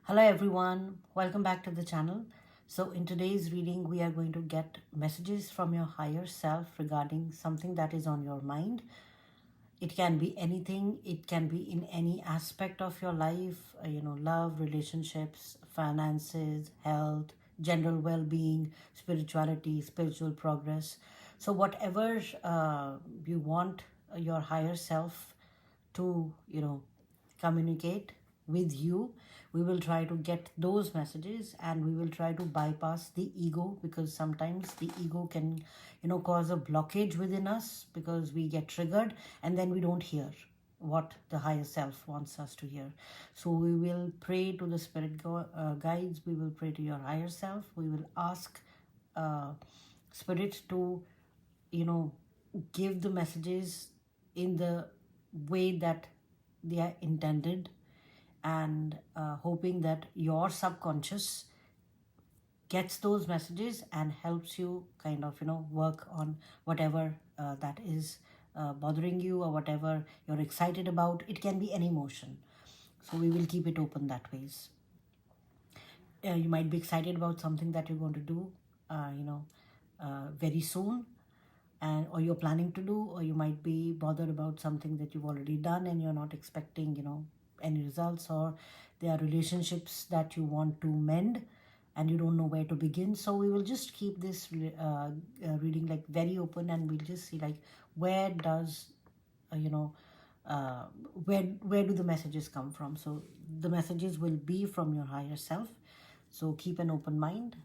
Hello everyone, welcome back to the channel. So in today's reading, we are going to get messages from your higher self regarding something that is on your mind. It can be anything, it can be in any aspect of your life, love, relationships, finances, health, general well-being, spirituality, spiritual progress. So whatever you want your higher self to, communicate with you, we will try to get those messages, and we will try to bypass the ego, because sometimes the ego can cause a blockage within us because we get triggered and then we don't hear what the higher self wants us to hear. So we will pray to the spirit guides, we will pray to your higher self, we will ask spirit to give the messages in the way that they are intended, and hoping that your subconscious gets those messages and helps you kind of work on whatever that is bothering you, or whatever you're excited about. It can be any emotion, so we will keep it open that ways. You might be excited about something that you're going to do very soon, and or you're planning to do, or you might be bothered about something that you've already done and you're not expecting any results, or there are relationships that you want to mend and you don't know where to begin. So we will just keep this reading like very open, and we'll just see like where does where do the messages come from. So the messages will be from your higher self, so keep an open mind.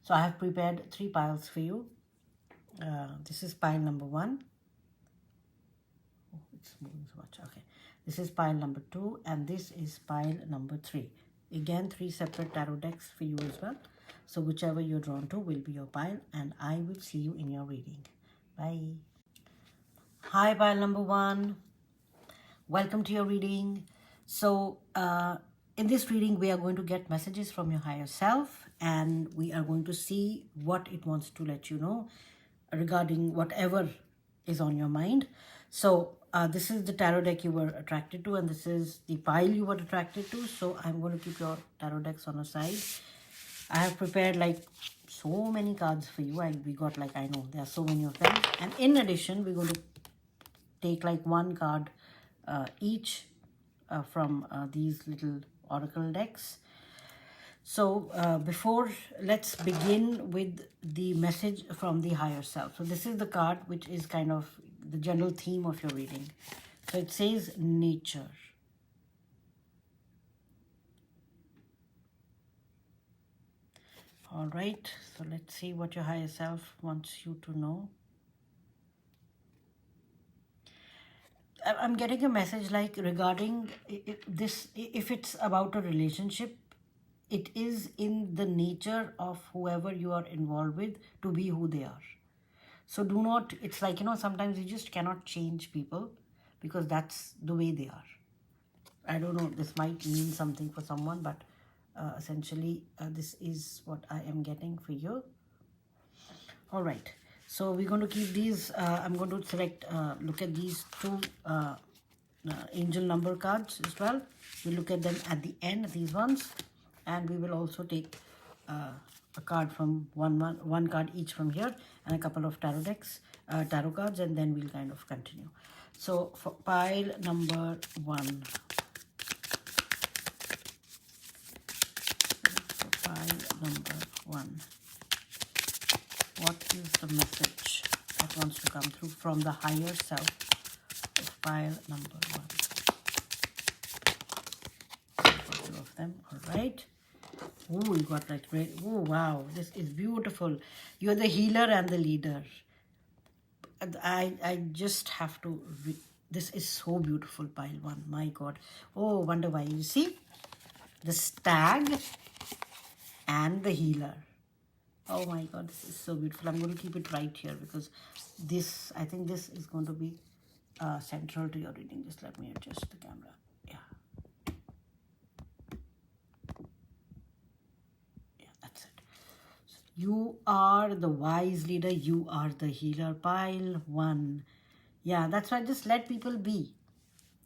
So I have prepared 3 piles for you. This is pile number 1. Oh, it's moving so much. Okay, this is pile number 2, and this is pile number 3. Again, 3 separate tarot decks for you as well. So whichever you're drawn to will be your pile, and I will see you in your reading. Bye. Hi, pile number 1. Welcome to your reading. So in this reading, we are going to get messages from your higher self, and we are going to see what it wants to let you know regarding whatever is on your mind. So this is the tarot deck you were attracted to, and this is the pile you were attracted to. So I'm going to keep your tarot decks on the side. I have prepared like so many cards for you. We got like, I know there are so many of them, and in addition we're going to take like 1 card each from these little oracle decks. So let's begin with the message from the higher self. So this is the card which is kind of the general theme of your reading. So it says nature. All right, so let's see what your higher self wants you to know. I'm getting a message like regarding this, if it's about a relationship, it is in the nature of whoever you are involved with to be who they are. So do not, it's like, sometimes you just cannot change people because that's the way they are. I don't know, this might mean something for someone, but essentially this is what I am getting for you. All right. So we're going to keep these. I'm going to select, look at these 2 angel number cards as well. We'll look at them at the end, these ones. And we will also take a card from one card each from here, and a couple of tarot decks, tarot cards, and then we'll kind of continue. So for pile number 1. For pile number 1. What is the message that wants to come through from the higher self of pile number 1? Two of them. All right. Oh, you got like great. Oh, wow. This is beautiful. You're the healer and the leader. I just have to. This is so beautiful, pile 1. My God. Oh, wonder why. You see? The stag and the healer. Oh my God, this is so beautiful. I'm going to keep it right here because this, I think this is going to be central to your reading. Just let me adjust the camera. Yeah. Yeah, that's it. So you are the wise leader. You are the healer. Pile 1. Yeah, that's why just let people be.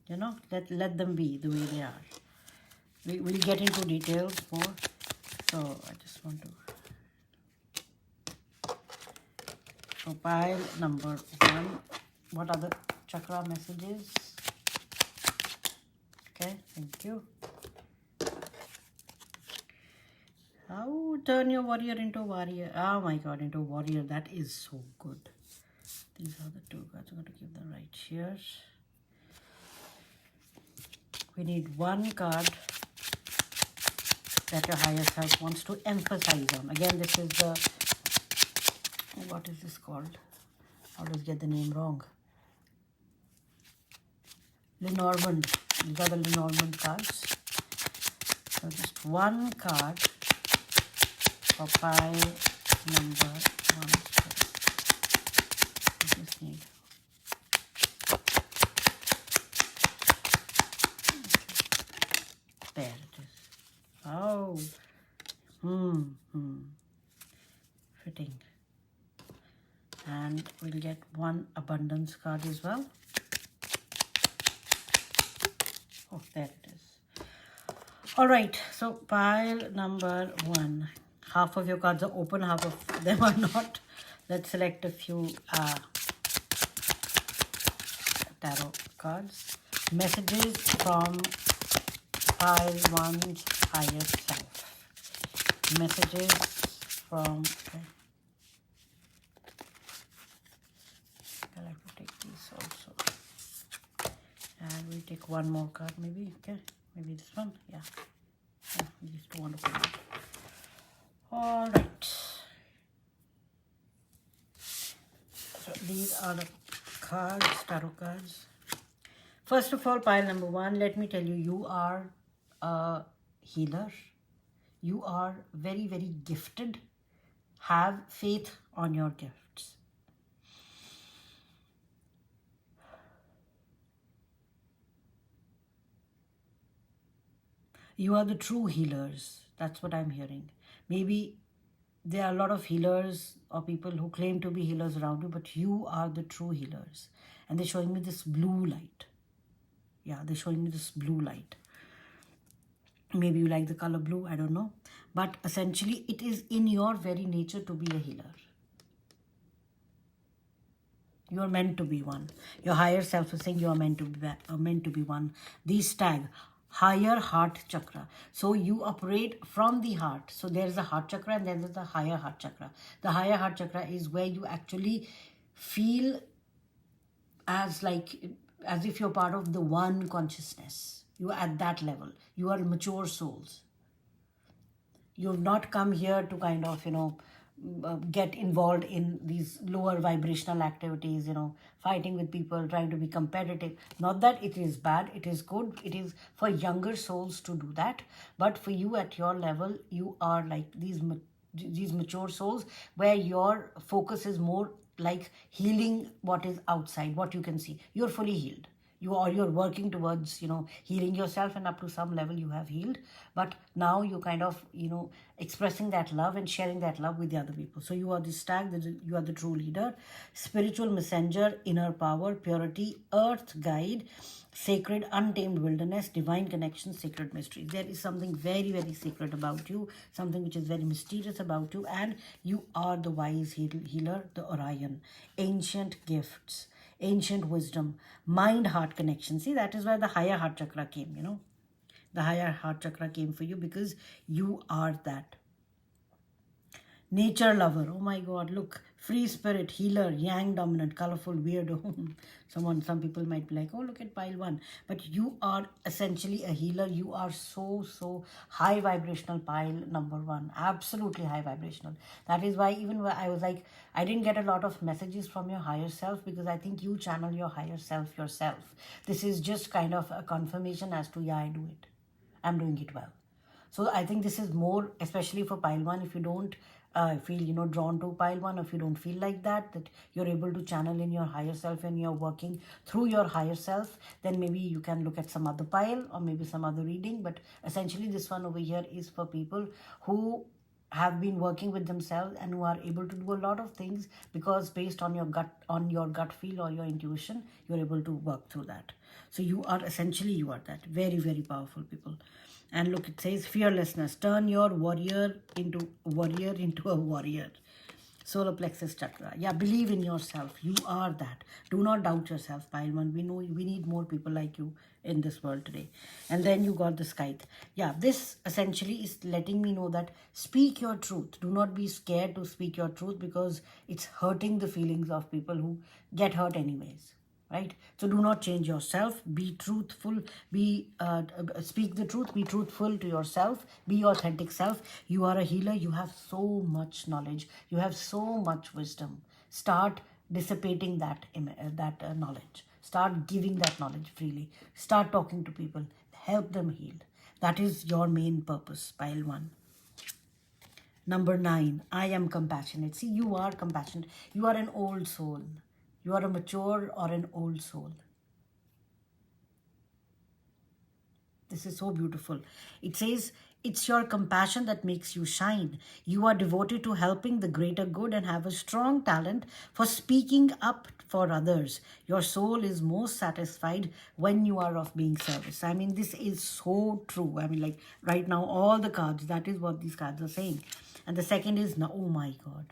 Let them be the way they are. We'll get into details more. So I just want to. So pile number 1. What are the chakra messages? Okay, thank you. How turn your warrior into warrior? Oh my god, into warrior. That is so good. These are the 2 cards. I'm going to give them right here. We need 1 card that your higher self wants to emphasize on. Again, this is the, what is this called? I always get the name wrong. Lenormand. These are the Lenormand cards. So just 1 card for pile number 1. I just need. There it is. Oh. Fitting. And we'll get 1 abundance card as well. Oh, there it is. All right. So pile number 1. Half of your cards are open, half of them are not. Let's select a few tarot cards. Messages from pile 1's higher self. Messages from. Okay. I like to take these also. And we'll take 1 more card maybe. Okay. Maybe this one. Yeah. These 2 wonderful ones. All right. So these are the cards, tarot cards. First of all, pile number 1, let me tell you, you are a healer. You are very, very gifted. Have faith on your gifts. You are the true healers. That's what I'm hearing. Maybe there are a lot of healers or people who claim to be healers around you, but you are the true healers. And they're showing me this blue light. Yeah, they're showing me this blue light. Maybe you like the color blue, I don't know. But essentially, it is in your very nature to be a healer. You are meant to be one. Your higher self is saying you are meant to be one. These tag higher heart chakra. So you operate from the heart. So there is a heart chakra and then there's the higher heart chakra. The higher heart chakra is where you actually feel as if you're part of the one consciousness. You are at that level. You are mature souls. You've not come here to kind of, get involved in these lower vibrational activities, fighting with people, trying to be competitive. Not that it is bad, it is good. It is for younger souls to do that. But for you at your level, you are like these mature souls where your focus is more like healing what is outside, what you can see. You're fully healed. You're working towards, healing yourself, and up to some level you have healed. But now you're kind of, expressing that love and sharing that love with the other people. So you are the stag, you are the true leader, spiritual messenger, inner power, purity, earth guide, sacred, untamed wilderness, divine connection, sacred mysteries. There is something very, very sacred about you, something which is very mysterious about you, and you are the wise healer, the Orion, ancient gifts, ancient wisdom, mind-heart connection. See, that is where the higher heart chakra came, The higher heart chakra came for you because you are that. Nature lover. Oh my God, look. Free spirit, healer, yang dominant, colorful, weirdo. Some people might be like, oh, look at pile 1. But you are essentially a healer. You are so high vibrational pile number 1. Absolutely high vibrational. That is why even when I was like, I didn't get a lot of messages from your higher self because I think you channel your higher self yourself. This is just kind of a confirmation as to, yeah, I do it. I'm doing it well. So I think this is more, especially for pile 1, if you don't feel, drawn to pile 1, if you don't feel like that you're able to channel in your higher self and you're working through your higher self, then maybe you can look at some other pile or maybe some other reading. But essentially this one over here is for people who have been working with themselves and who are able to do a lot of things because based on your gut feel or your intuition, you're able to work through that. So you are essentially, you are that very, very powerful people. And look, it says fearlessness, turn your warrior into a warrior. Solar plexus chakra. Yeah, believe in yourself. You are that. Do not doubt yourself, Pile 1. We know we need more people like you in this world today. And then you got the scythe. Yeah, this essentially is letting me know that speak your truth. Do not be scared to speak your truth because it's hurting the feelings of people who get hurt anyways, right? So do not change yourself. Be truthful. Speak the truth. Be truthful to yourself. Be your authentic self. You are a healer. You have so much knowledge. You have so much wisdom. Start dissipating that knowledge. Start giving that knowledge freely. Start talking to people. Help them heal. That is your main purpose, Pile 1. Number 9, I am compassionate. See, you are compassionate. You are an old soul. You are a mature or an old soul. This is so beautiful. It says, it's your compassion that makes you shine. You are devoted to helping the greater good and have a strong talent for speaking up for others. Your soul is most satisfied when you are of being service. I mean, this is so true. I mean, like right now, all the cards, that is what these cards are saying. And the second is, oh my God.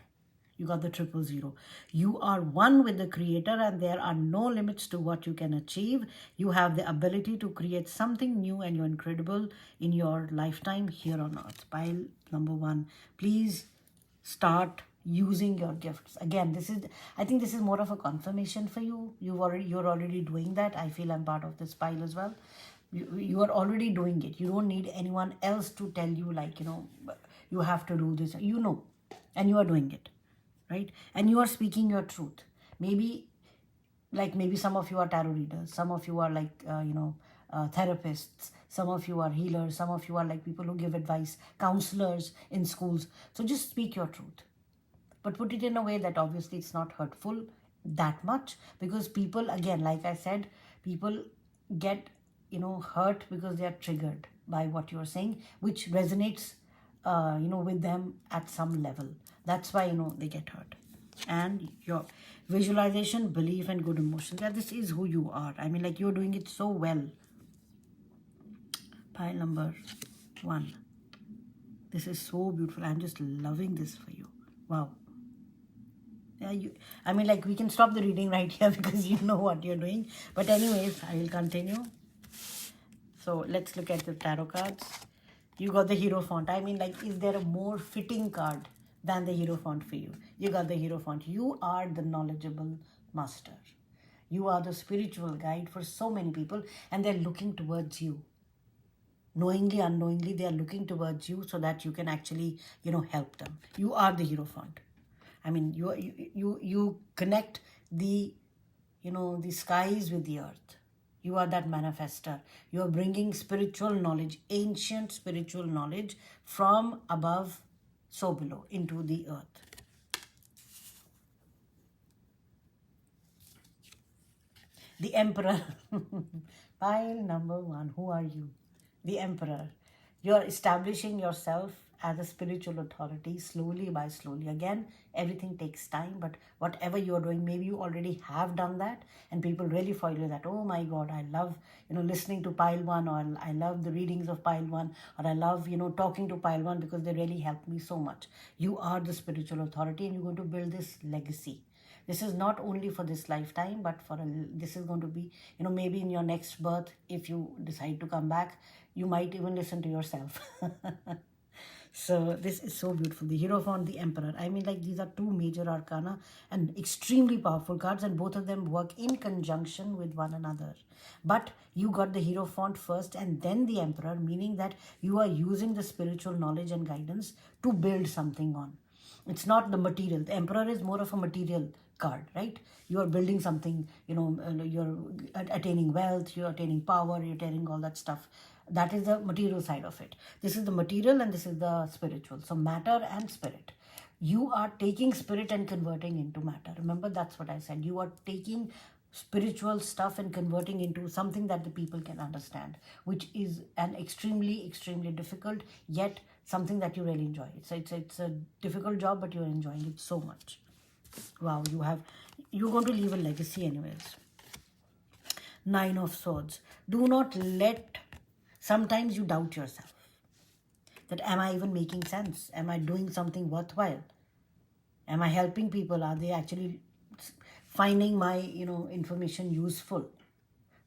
You got the 000. You are one with the creator and there are no limits to what you can achieve. You have the ability to create something new and you're incredible in your lifetime here on earth. Pile number 1. Please start using your gifts. Again, I think this is more of a confirmation for you. You're already doing that. I feel I'm part of this pile as well. You are already doing it. You don't need anyone else to tell you, like, you have to do this. And you are doing it. Right? And you are speaking your truth. Maybe some of you are tarot readers. Some of you are therapists. Some of you are healers. Some of you are like people who give advice, counselors in schools. So just speak your truth. But put it in a way that obviously it's not hurtful that much, because people, again, like I said, people get, hurt because they are triggered by what you're saying, which resonates, with them at some level. That's why, they get hurt. And your visualization, belief, and good emotions. Yeah, this is who you are. I mean, like, you're doing it so well. Pile number 1. This is so beautiful. I'm just loving this for you. Wow. Yeah, we can stop the reading right here because you know what you're doing. But anyways, I will continue. So let's look at the tarot cards. You got the Hierophant. I mean, like, is there a more fitting card than the Hierophant for you? You got the Hierophant. You are the knowledgeable master. You are the spiritual guide for so many people, and they're looking towards you. Knowingly, unknowingly, they are looking towards you so that you can actually, help them. You are the Hierophant. I mean, you connect the skies with the earth. You are that manifester. You are bringing spiritual knowledge, ancient spiritual knowledge from above, so below, into the earth. The Emperor. Pile number 1. Who are you? The Emperor. You're establishing yourself as a spiritual authority slowly by slowly. Again, everything takes time, but whatever you're doing, maybe you already have done that and people really follow that. Oh my God, I love, listening to Pile 1, or I love the readings of Pile 1, or I love, talking to Pile 1 because they really helped me so much. You are the spiritual authority and you're going to build this legacy. This is not only for this lifetime, but this is going to be, maybe in your next birth, if you decide to come back, you might even listen to yourself. So this is so beautiful. The Hierophant, the Emperor. I mean, like, these are 2 major arcana and extremely powerful cards, and both of them work in conjunction with one another. But you got the Hierophant first and then the Emperor, meaning that you are using the spiritual knowledge and guidance to build something on. It's not the material. The Emperor is more of a material card, right? You are building something, you're attaining wealth, you're attaining power, you're attaining all that stuff. That is the material side of it. This is the material and this is the spiritual. So matter and spirit. You are taking spirit and converting into matter. Remember, that's what I said. You are taking spiritual stuff and converting into something that the people can understand, which is an extremely difficult, yet something that you really enjoy. It's a difficult job, but you're enjoying it so much. Wow, you're going to leave a legacy anyways. Nine of Swords. Do not let, sometimes you doubt yourself. That am I even making sense? Am I doing something worthwhile? Am I helping people? Are they actually finding my, information useful?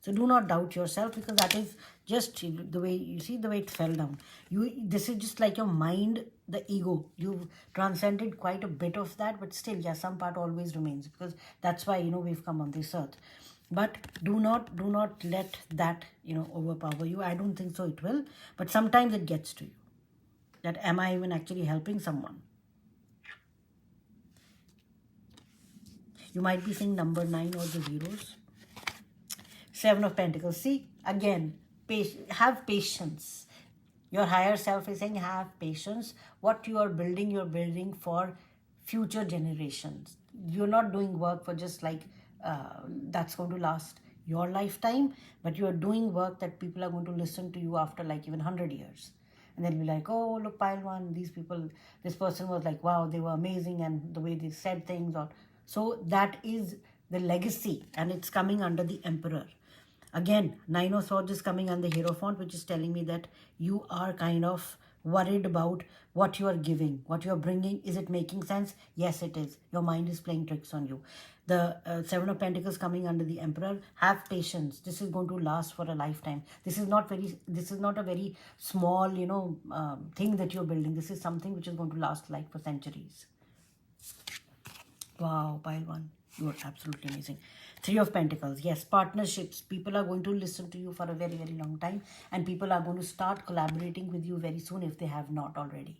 So do not doubt yourself, because that is just the way, you see the way it fell down. This is just like your mind, the ego. You've transcended quite a bit of that, but still, yeah, some part always remains, because that's why, we've come on this earth. But do not let that, overpower you. I don't think so it will, but sometimes it gets to you. That am I even actually helping someone? You might be seeing number 9 or the zeros. 7 of Pentacles. See, again, have patience. Your higher self is saying have patience. What you're building for future generations. You're not doing work for just like that's going to last your lifetime, but you're doing work that people are going to listen to you after like even 100 years. And they'll be like, oh, look, pile one, this person was like, wow, they were amazing, and the way they said things. So that is the legacy, and it's coming under the Emperor. Again, 9 of Swords is coming on the Hierophant, which is telling me that you are kind of worried about what you are giving, what you are bringing. Is it making sense? Yes, it is. Your mind is playing tricks on you. The 7 of Pentacles coming under the Emperor. Have patience. This is going to last for a lifetime. This is not a very small, thing that you're building. This is something which is going to last like for centuries. Wow, pile one. You are absolutely amazing. 3 of Pentacles. Yes, partnerships. People are going to listen to you for a very long time, and people are going to start collaborating with you very soon if they have not already.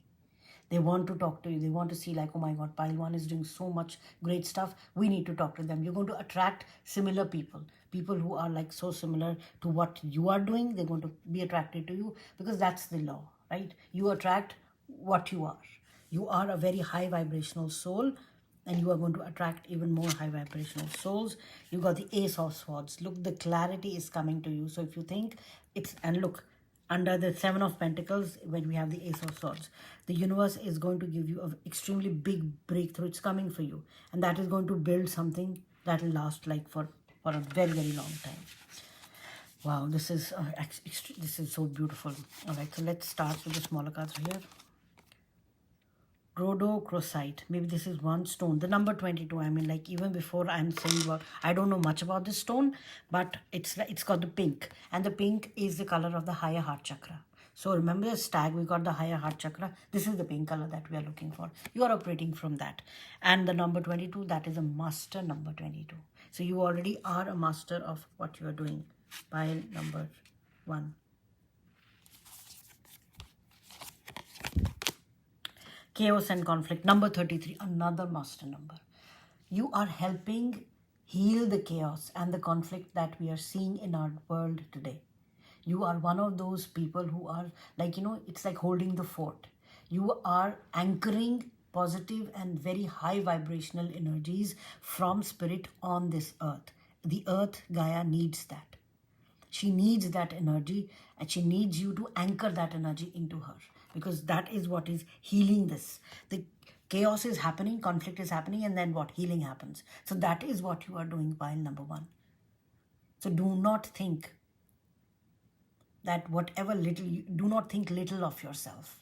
They want to talk to you. They want to see like, oh my God, pile one is doing so much great stuff. We need to talk to them. You're going to attract similar people. People who are like so similar to what you are doing. They're going to be attracted to you, because that's the law, right? You attract what you are. You are a very high vibrational soul, and you are going to attract even more high vibrational souls. You got the Ace of Swords. Look, the clarity is coming to you. So if you think and look, under the 7 of Pentacles, when we have the Ace of Swords, the universe is going to give you an extremely big breakthrough. It's coming for you. And that is going to build something that will last like for a very long time. Wow, this is so beautiful. All right, so let's start with the smaller cards here. Rhodochrosite. Maybe this is one stone. The number 22. I mean, like even before I'm saying what, I don't know much about this stone, but it's got the pink, and the pink is the color of the higher heart chakra. So remember the stag, we got the higher heart chakra. This is the pink color that we are looking for. You are operating from that. And the number 22, that is a master number 22. So you already are a master of what you are doing. Pile number 1. Chaos and conflict. Number 33, another master number. You are helping heal the chaos and the conflict that we are seeing in our world today. You are one of those people who are like, it's like holding the fort. You are anchoring positive and very high vibrational energies from spirit on this earth. The earth, Gaia, needs that. She needs that energy, and she needs you to anchor that energy into her, because that is what is healing this. The chaos is happening, conflict is happening, and then what? Healing happens. So that is what you are doing, pile number 1. So do not think that do not think little of yourself.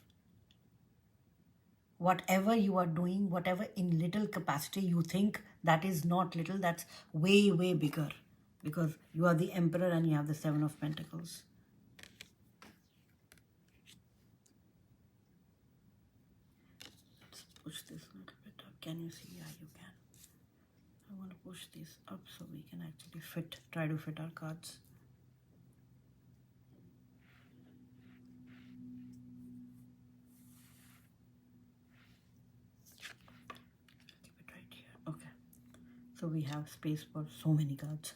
Whatever you are doing, whatever in little capacity you think, that is not little, that's way bigger. Because you are the Emperor and you have the 7 of Pentacles. Let's push this a little bit up. Can you see? Yeah, you can. I want to push this up so we can actually try to fit our cards. Keep it right here. Okay. So we have space for so many cards.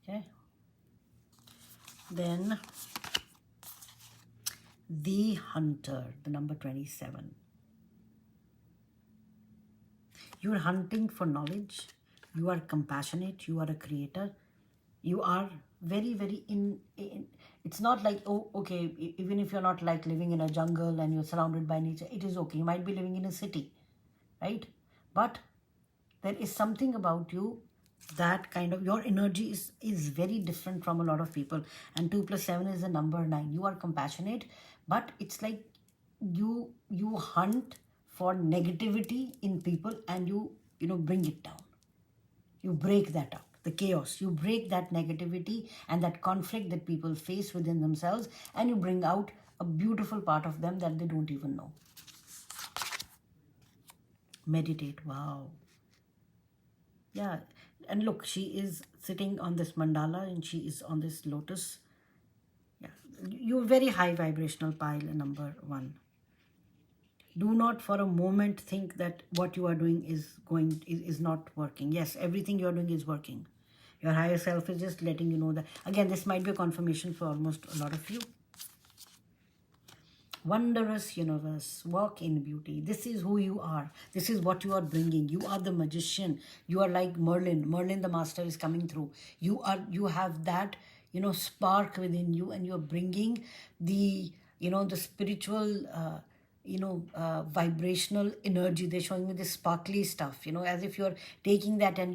Okay. Then the Hunter, the number 27. You're hunting for knowledge. You are compassionate. You are a creator. You are very, very it's not like, oh, okay, even if you're not like living in a jungle and you're surrounded by nature, it is okay. You might be living in a city, right? But there is something about you that kind of, your energy is very different from a lot of people. And 2 plus 7 is the number 9. You are compassionate, but it's like you hunt for negativity in people, and you bring it down. You break that up, the chaos. You break that negativity and that conflict that people face within themselves, and you bring out a beautiful part of them that they don't even know. Meditate. Wow. Yeah. And look, she is sitting on this mandala and she is on this lotus. Yeah. You're very high vibrational pile, number 1. Do not for a moment think that what you are doing is not working. Yes, everything you're doing is working. Your higher self is just letting you know that. Again, this might be a confirmation for almost a lot of you. Wondrous universe, walk in beauty. This is who you are. This is what you are bringing. You are the magician. You are like Merlin. Merlin the master is coming through. You have that, spark within you, and you're bringing the, the spiritual, vibrational energy. They're showing me this sparkly stuff, as if you're taking that and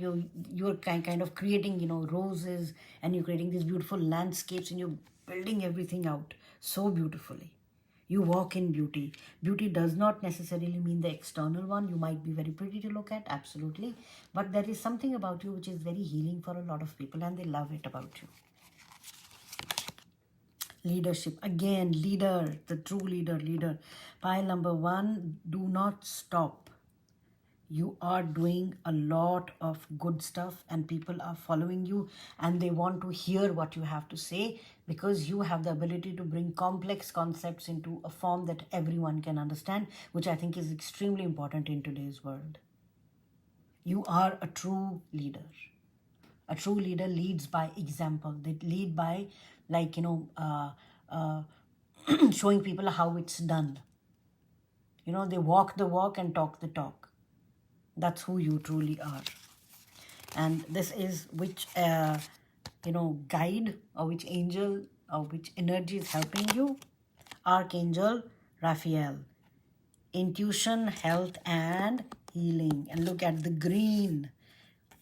you're kind of creating, roses, and you're creating these beautiful landscapes, and you're building everything out so beautifully. You walk in beauty. Beauty does not necessarily mean the external one. You might be very pretty to look at, absolutely. But there is something about you which is very healing for a lot of people, and they love it about you. Leadership. Again, leader, the true leader. Pile number 1, do not stop. You are doing a lot of good stuff, and people are following you, and they want to hear what you have to say, because you have the ability to bring complex concepts into a form that everyone can understand, which I think is extremely important in today's world. You are a true leader. A true leader leads by example. They lead by, like, showing people how it's done. They walk the walk and talk the talk. That's who you truly are. And this is which, guide or which angel or which energy is helping you? Archangel Raphael. Intuition, health, and healing. And look at the green.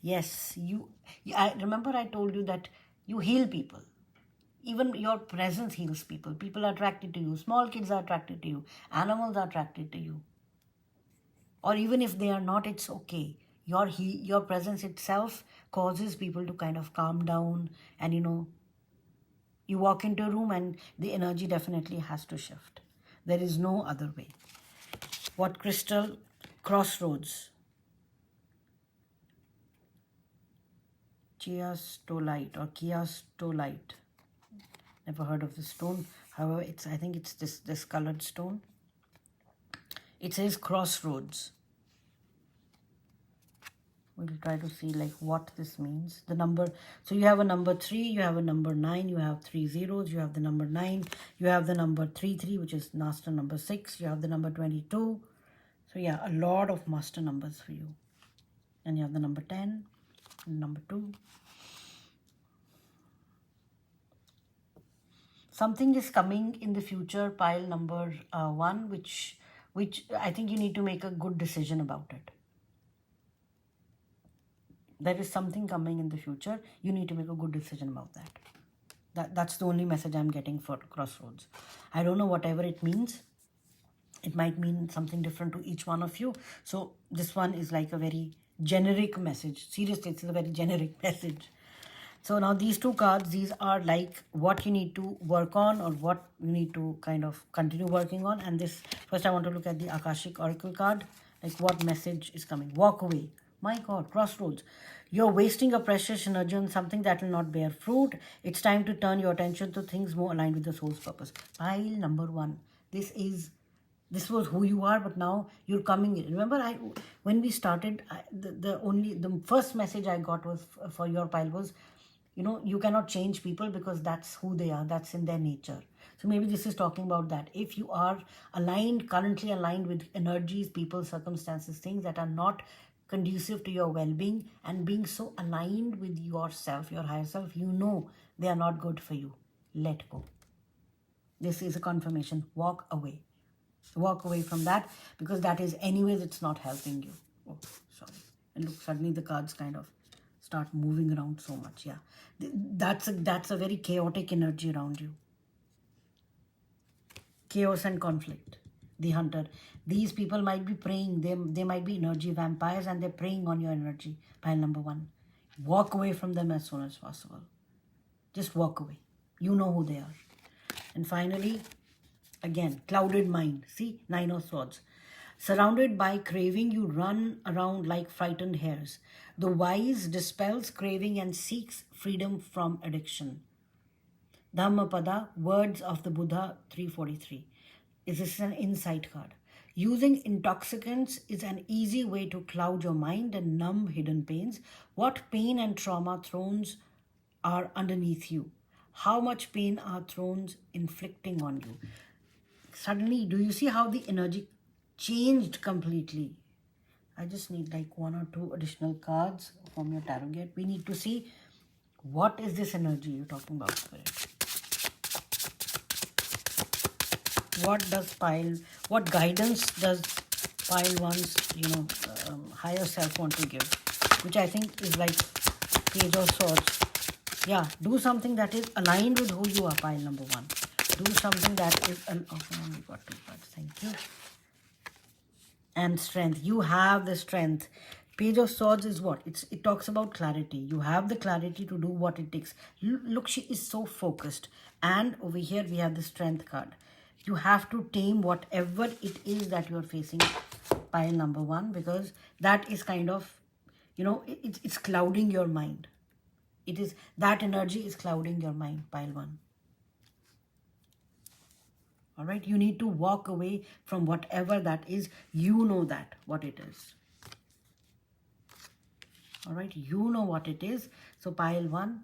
Yes, I remember I told you that you heal people. Even your presence heals people. People are attracted to you. Small kids are attracted to you. Animals are attracted to you. Or even if they are not, it's okay. Your presence itself causes people to kind of calm down, and you walk into a room and the energy definitely has to shift. There is no other way. What crystal? Crossroads. Chiastolite or chiastolite. Never heard of this stone. However, I think it's this colored stone. It says crossroads. We'll try to see like what this means. The number, so you have a number 3, you have a number 9, you have 3 zeros, you have the number 9, you have the number 33, which is master number 6, you have the number 22. So yeah, a lot of master numbers for you. And you have the number 10, number 2. Something is coming in the future, pile number 1, which I think you need to make a good decision about it. There is something coming in the future. You need to make a good decision about that. That's the only message I'm getting for crossroads. I don't know whatever it means. It might mean something different to each one of you. So this one is like a very generic message. Seriously, it's a very generic message. So now these 2 cards, these are like what you need to work on or what you need to kind of continue working on. And this, first I want to look at the Akashic Oracle card. Like what message is coming? Walk away. My God, crossroads. You're wasting a precious energy on something that will not bear fruit. It's time to turn your attention to things more aligned with the soul's purpose. Pile number 1. This was who you are, but now you're coming in. Remember, when we started, the first message I got was for your pile was, you cannot change people because that's who they are. That's in their nature. So maybe this is talking about that. If you are currently aligned with energies, people, circumstances, things that are not conducive to your well-being and being so aligned with yourself, your higher self, you know they are not good for you. Let go. This is a confirmation. Walk away. Walk away from that, because that is anyways, it's not helping you. Oh, sorry. And look, suddenly the cards kind of start moving around so much. Yeah, that's a very chaotic energy around you. Chaos and conflict. The hunter. These people might be preying. They might be energy vampires, and they're preying on your energy. Pile number 1. Walk away from them as soon as possible. Just walk away. You know who they are. And finally, again, clouded mind. See, 9 of Swords. Surrounded by craving, you run around like frightened hares. The wise dispels craving and seeks freedom from addiction. Dhammapada, words of the Buddha, 343. This is an insight card. Using intoxicants is an easy way to cloud your mind and numb hidden pains. What pain and trauma thrones are underneath you? How much pain are thrones inflicting on you? Suddenly, do you see how the energy changed completely? I just need like 1 or 2 additional cards from your tarot deck. We need to see what is this energy you're talking about, Spirit. What guidance does pile 1's, higher self want to give? Which I think is like Page of Swords. Yeah, do something that is aligned with who you are, pile number 1. Do something that is, we got 2 cards, thank you. And strength. You have the strength. Page of Swords is what? It talks about clarity. You have the clarity to do what it takes. Look, she is so focused. And over here we have the strength card. You have to tame whatever it is that you are facing, pile number 1, because that is kind of, it's clouding your mind. That energy is clouding your mind, pile 1. All right, you need to walk away from whatever that is. You know that, what it is. All right, you know what it is. So pile 1,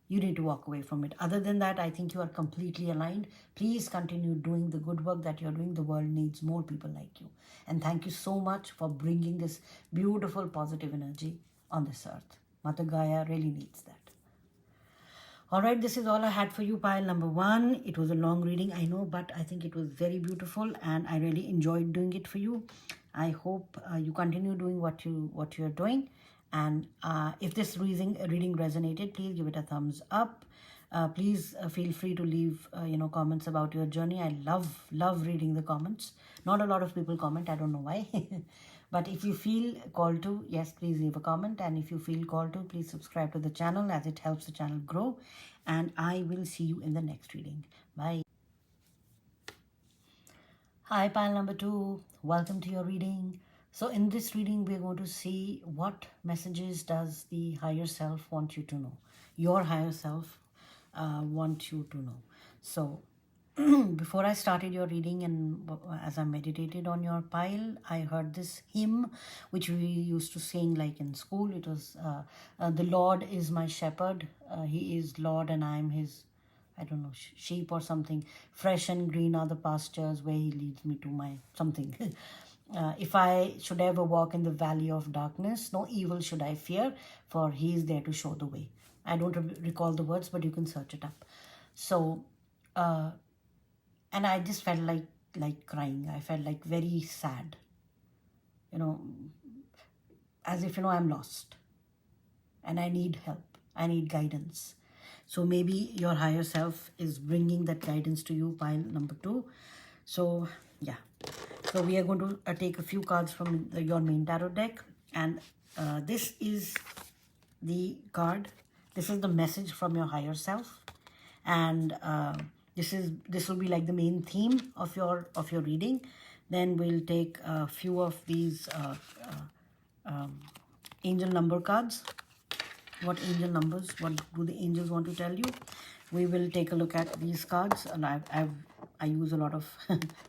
you need to walk away from it. Other than that, I think you are completely aligned. Please continue doing the good work that you're doing. The world needs more people like you. And thank you so much for bringing this beautiful positive energy on this earth. Mother Gaia really needs that. All right, this is all I had for you, pile number 1. It was a long reading, I know, but I think it was very beautiful and I really enjoyed doing it for you. I hope you continue doing what you're doing. And if this reading resonated, please give it a thumbs up. Please feel free to leave comments about your journey. I love reading the comments. Not a lot of people comment, I don't know why. But if you feel called to, yes, please leave a comment. And if you feel called to, please subscribe to the channel, as it helps the channel grow. And I will see you in the next reading. Bye. Hi, pile number 2. Welcome to your reading. So in this reading, we're going to see what messages does the higher self want you to know. Your higher self want you to know. So before I started your reading and as I meditated on your pile, I heard this hymn which we used to sing like in school. It was the Lord is my shepherd. He is Lord and I am his, I don't know, sheep or something. Fresh and green are the pastures where he leads me to my something. If I should ever walk in the valley of darkness, no evil should I fear, for he is there to show the way. I don't recall the words, but you can search it up. So, and I just felt like crying. I felt like very sad, as if, I'm lost and I need help. I need guidance. So maybe your higher self is bringing that guidance to you, pile number 2. So, yeah. So we are going to take a few cards from your main tarot deck. And this is the card. This is the message from your higher self. And this will be like the main theme of your reading. Then we'll take a few of these angel number cards. What angel numbers? What do the angels want to tell you? We will take a look at these cards, and I use a lot of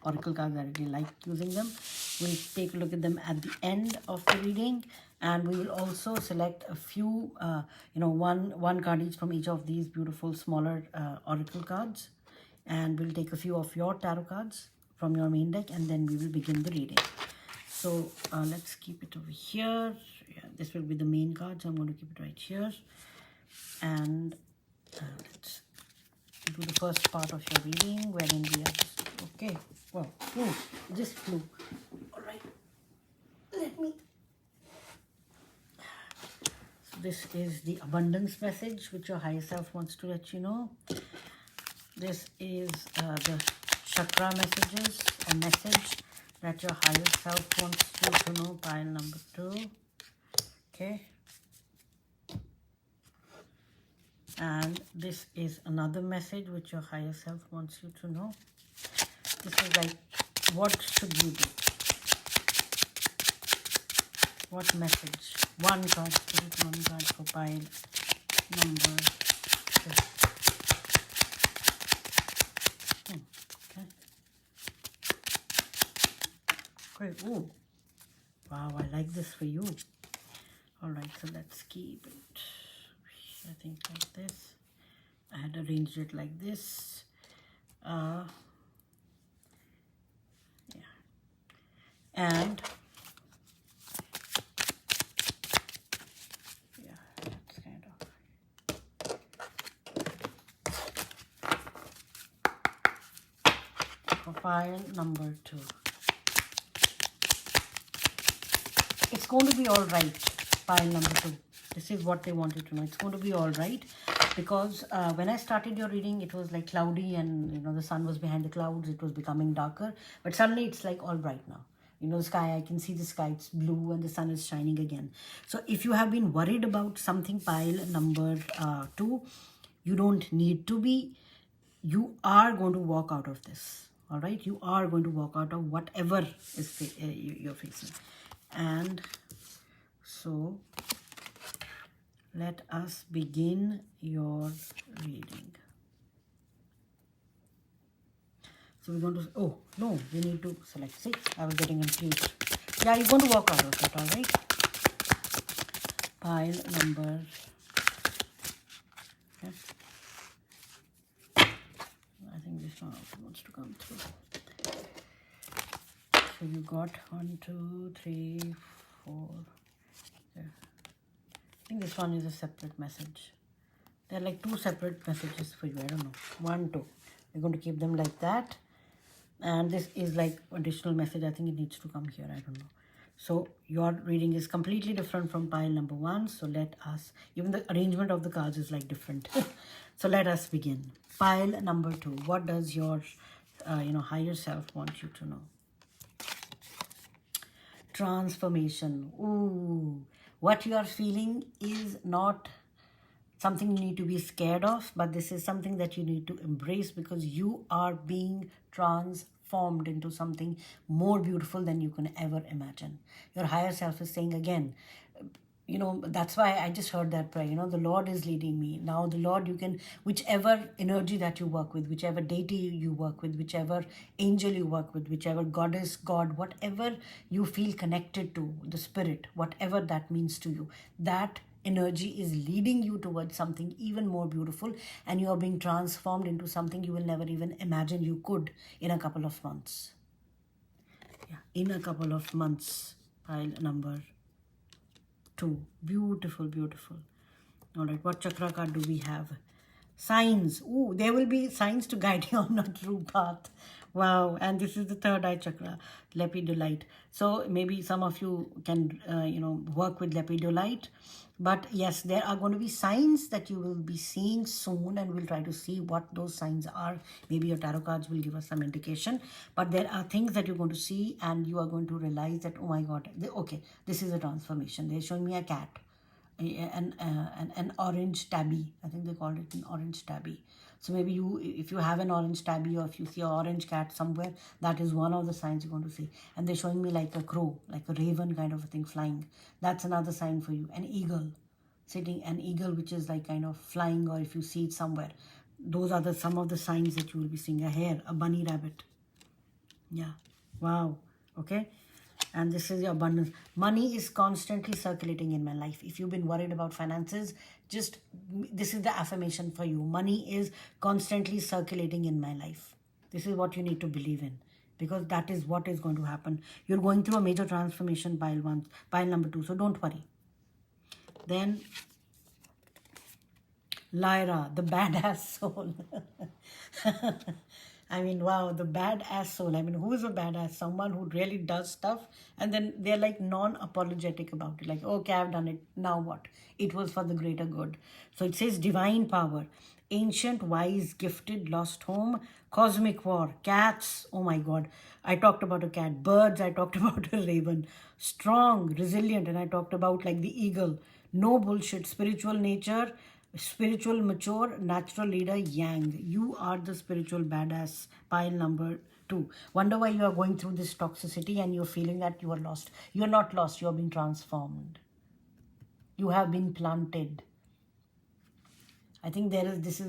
oracle cards. I really like using them. We'll take a look at them at the end of the reading, and we will also select a few, one card each from each of these beautiful smaller oracle cards, and we'll take a few of your tarot cards from your main deck, and then we will begin the reading. So let's keep it over here. yeah, this will be the main card, so I'm going to keep it right here. And let's do the first part of your reading, wherein we are just, okay, well, just flew. All right, let me. So this is the abundance message which your higher self wants to let you know. This is the chakra messages, a message that your higher self wants you to know, pile number 2. Okay. And this is another message which your higher self wants you to know. This is like, what should you do? What message? One card, spirit, one card for pile number 2. Okay. Great. Ooh. Wow, I like this for you. All right, so let's keep it, I think, like this. I had arranged it like this. Yeah. And yeah, that's kind of for pile number 2. It's going to be all right, pile number 2. This is what they wanted to know. It's going to be all right, because when I started your reading, it was like cloudy, and the sun was behind the clouds. It was becoming darker, but suddenly it's like all bright now. The sky, I can see the sky, it's blue, and the sun is shining again. So if you have been worried about something, pile number 2, you don't need to be. You are going to walk out of this. All right, you are going to walk out of whatever is you're facing. And so let us begin your reading. So we're going to, oh no, we need to select. See, I was getting confused. Yeah, you're going to walk out of it. All right, pile number, okay. I think this one also wants to come through. So you got 1, 2, 3, 4. There. I think this one is a separate message. They're like 2 separate messages for you. I don't know. 1, 2. We're going to keep them like that. And this is like additional message. I think it needs to come here. I don't know. So your reading is completely different from pile number 1. So let us, even the arrangement of the cards is like different. So let us begin. Pile number 2. What does your, higher self want you to know? Transformation. Ooh, what you are feeling is not something you need to be scared of, but this is something that you need to embrace, because you are being transformed into something more beautiful than you can ever imagine. Your higher self is saying again, that's why I just heard that prayer. The Lord is leading me. Now the Lord, you can, whichever energy that you work with, whichever deity you work with, whichever angel you work with, whichever goddess, God, whatever you feel connected to, the spirit, whatever that means to you, that energy is leading you towards something even more beautiful, and you are being transformed into something you will never even imagine you could in a couple of months. Yeah, in a couple of months. Pile number 2. Beautiful, beautiful. All right, what chakra card do we have? Signs. Ooh, there will be signs to guide you on a true path. Wow, and this is the third eye chakra, lepidolite. So maybe some of you can, work with lepidolite. But yes, there are going to be signs that you will be seeing soon, and we'll try to see what those signs are. Maybe your tarot cards will give us some indication. But there are things that you're going to see, and you are going to realize that, oh my God, okay, this is a transformation. They're showing me a cat. An orange tabby. I think they called it an orange tabby. So maybe if you have an orange tabby, or if you see an orange cat somewhere, that is one of the signs you're going to see. And they're showing me like a crow, like a raven kind of a thing flying. That's another sign for you. An eagle, an eagle which is like kind of flying, or if you see it somewhere. Those are some of the signs that you will be seeing. A hare, a bunny rabbit. Yeah. Wow. Okay. And this is your abundance. Money is constantly circulating in my life. If you've been worried about finances, this is the affirmation for you. Money is constantly circulating in my life. This is what you need to believe in, because that is what is going to happen. You're going through a major transformation, pile number 2. So don't worry. Then Lyra, the badass soul. I mean, wow, the badass soul. I mean, who is a badass? Someone who really does stuff and then they're like non-apologetic about it. Like, okay, I've done it. Now what? It was for the greater good. So it says divine power. Ancient, wise, gifted, lost home, cosmic war, cats. Oh my God. I talked about a cat. Birds, I talked about a raven. Strong, resilient, and I talked about like the eagle. No bullshit. Spiritual nature, spiritual mature, natural leader, yang. You are the spiritual badass, pile number 2. Wonder why you are going through this toxicity and you're feeling that you are lost. You're not lost, you're being transformed. You have been planted. I think this is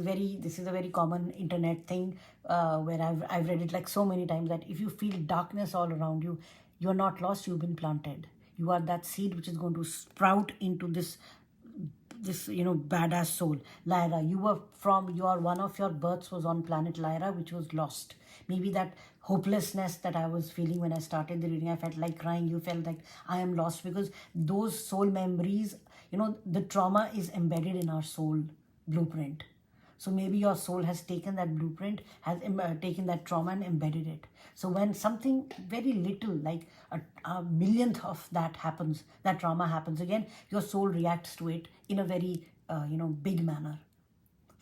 a very common internet thing where I've read it like so many times that if you feel darkness all around you, you're not lost, you've been planted. You are that seed which is going to sprout into this badass soul. Lyra, one of your births was on planet Lyra, which was lost. Maybe that hopelessness that I was feeling when I started the reading, I felt like crying. You felt like I am lost because those soul memories, the trauma is embedded in our soul blueprint. So maybe your soul has taken that blueprint, has taken that trauma and embedded it. So when something very little, like a millionth of that happens, that trauma happens again, your soul reacts to it in a very, big manner.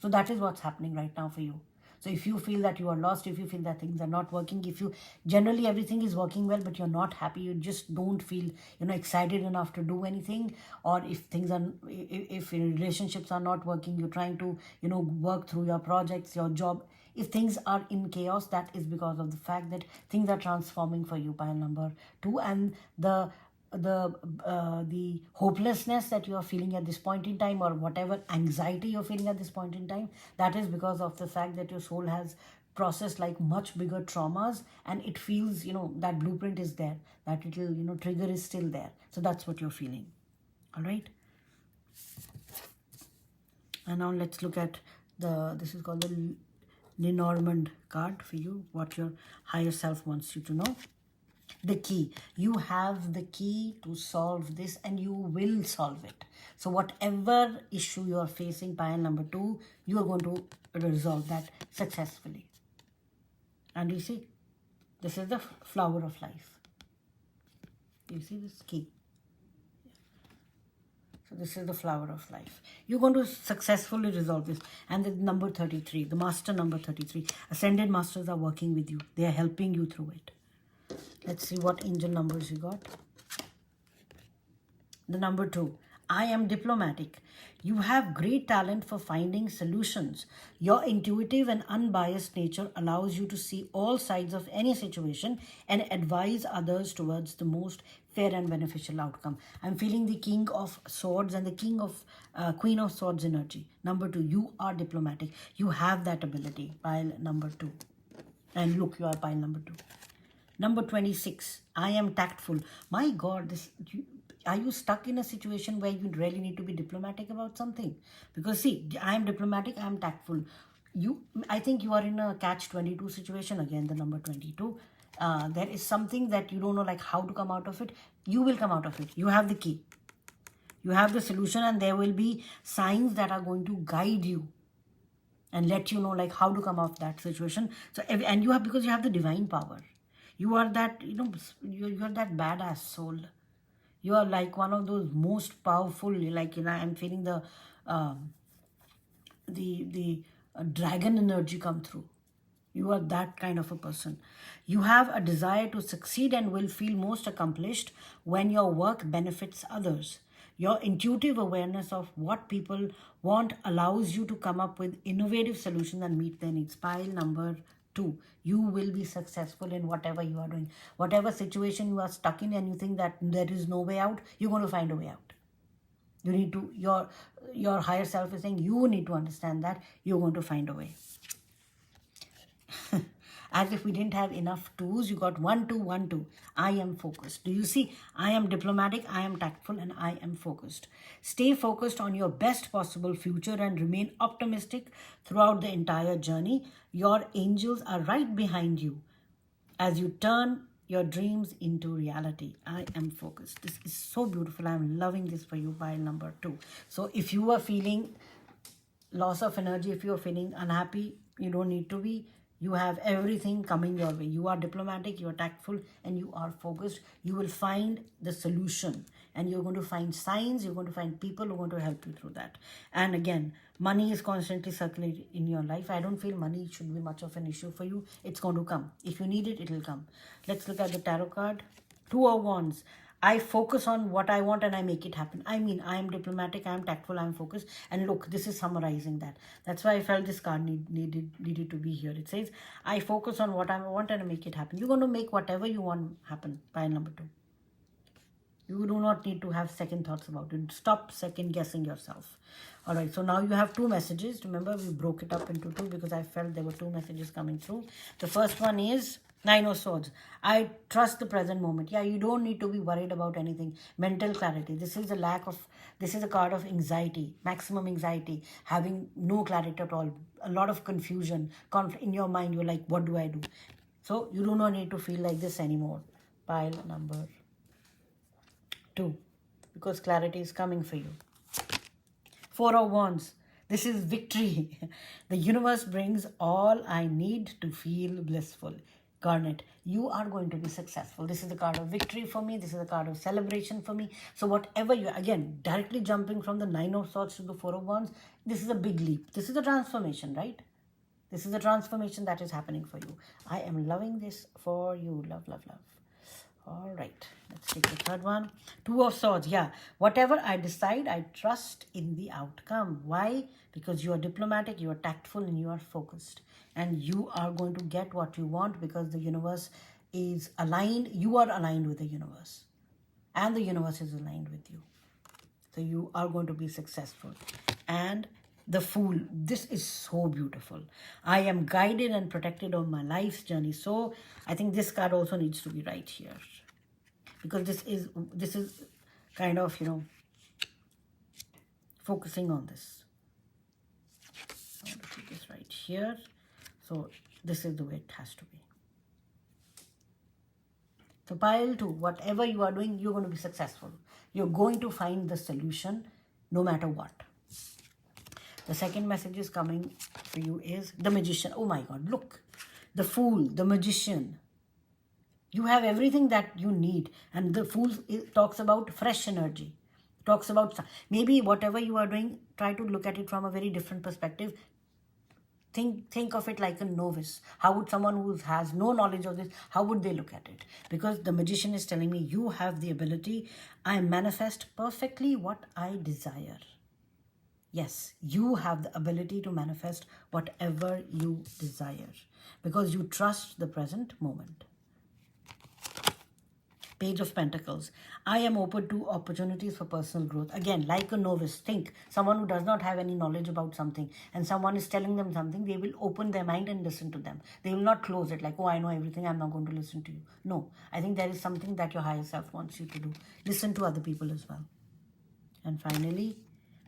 So that is what's happening right now for you. So if you feel that you are lost, if you feel that things are not working, if you generally everything is working well, but you're not happy, you just don't feel, excited enough to do anything, or if relationships are not working, you're trying to, work through your projects, your job. If things are in chaos, that is because of the fact that things are transforming for you, pile number 2, and the hopelessness that you are feeling at this point in time, or whatever anxiety you're feeling at this point in time, that is because of the fact that your soul has processed like much bigger traumas, and it feels, that blueprint is there, that little, trigger is still there. So that's what you're feeling. All right. And now let's look at this is called the Lenormand card for you, what your higher self wants you to know. The key. You have the key to solve this, and you will solve it. So whatever issue you are facing, pile number 2, you are going to resolve that successfully. And you see, this is the flower of life. You see this key. So this is the flower of life. You're going to successfully resolve this. And the number 33, the master number 33, ascended masters are working with you. They are helping you through it. Let's see what angel numbers you got. The number 2, I am diplomatic. You have great talent for finding solutions. Your intuitive and unbiased nature allows you to see all sides of any situation and advise others towards the most fair and beneficial outcome. I'm feeling the King of Swords and the Queen of Swords energy. Number 2, you are diplomatic. You have that ability, pile number 2. And look, you are pile number 2. Number 26, I am tactful. My God, are you stuck in a situation where you really need to be diplomatic about something? Because see, I am diplomatic, I am tactful. I think you are in a catch-22 situation again, the number 22. There is something that you don't know like how to come out of it. You will come out of it. You have the key. You have the solution, and there will be signs that are going to guide you and let you know like how to come out of that situation. So, and you have, because you have the divine power. You are that, you're that badass soul. You are like one of those most powerful, like, I'm feeling the dragon energy come through. You are that kind of a person. You have a desire to succeed and will feel most accomplished when your work benefits others. Your intuitive awareness of what people want allows you to come up with innovative solutions and meet their needs. Pile number 2, you will be successful in whatever you are doing. Whatever situation you are stuck in and you think that there is no way out, you're going to find a way out. You need to, your higher self is saying you need to understand that you're going to find a way. As if we didn't have enough 2s, you got 1, 2, 1, 2. I am focused. Do you see? I am diplomatic, I am tactful, and I am focused. Stay focused on your best possible future and remain optimistic throughout the entire journey. Your angels are right behind you as you turn your dreams into reality. I am focused. This is so beautiful. I'm loving this for you, pile number 2. So if you are feeling loss of energy, if you're feeling unhappy, you don't need to be. You have everything coming your way. You are diplomatic, you are tactful, and you are focused. You will find the solution, and you're going to find signs, you're going to find people who are going to help you through that. And again, money is constantly circulating in your life. I don't feel money should be much of an issue for you. It's going to come. If you need it, it will come. Let's look at the tarot card. Two of Wands. I focus on what I want and I make it happen. I mean, I am diplomatic, I am tactful, I am focused. And look, this is summarizing that. That's why I felt this card needed to be here. It says, I focus on what I want and I make it happen. You're going to make whatever you want happen, pile number 2. You do not need to have second thoughts about it. Stop second guessing yourself. All right, so now you have 2 messages. Remember, we broke it up into 2 because I felt there were 2 messages coming through. The first one is 9 of Swords. I trust the present moment. Yeah, you don't need to be worried about anything. Mental clarity. This is a card of anxiety, maximum anxiety, having no clarity at all, a lot of confusion, in your mind. You're like, what do I do? So you do not need to feel like this anymore. Pile number 2, because clarity is coming for you. 4 of Wands. This is victory. The universe brings all I need to feel blissful. Garnet, you are going to be successful. This is the card of victory for me. This is a card of celebration for me. So whatever you, again, directly jumping from the 9 of Swords to the 4 of Wands, this is a big leap. This is a transformation, right? This is a transformation that is happening for you. I am loving this for you. Love, love, love. All right, let's take the third one. 2 of Swords. Yeah, whatever I decide, I trust in the outcome. Why? Because you are diplomatic, you are tactful, and you are focused. And you are going to get what you want because the universe is aligned. You are aligned with the universe. And the universe is aligned with you. So you are going to be successful. And the Fool. This is so beautiful. I am guided and protected on my life's journey. So I think this card also needs to be right here. Because this is kind of, focusing on this. I want to put this right here. So this is the way it has to be. So pile 2, whatever you are doing, you're going to be successful. You're going to find the solution no matter what. The second message is coming for you is the Magician. Oh my God, look. The Fool, the Magician. You have everything that you need. And the Fool talks about fresh energy. Talks about maybe whatever you are doing, try to look at it from a very different perspective. Think of it like a novice. How would someone who has no knowledge of this, how would they look at it? Because the Magician is telling me you have the ability. I manifest perfectly what I desire. Yes, you have the ability to manifest whatever you desire because you trust the present moment. Page of Pentacles. I am open to opportunities for personal growth. Again, like a novice, think. Someone who does not have any knowledge about something and someone is telling them something, they will open their mind and listen to them. They will not close it like, oh, I know everything, I'm not going to listen to you. No, I think there is something that your higher self wants you to do. Listen to other people as well. And finally,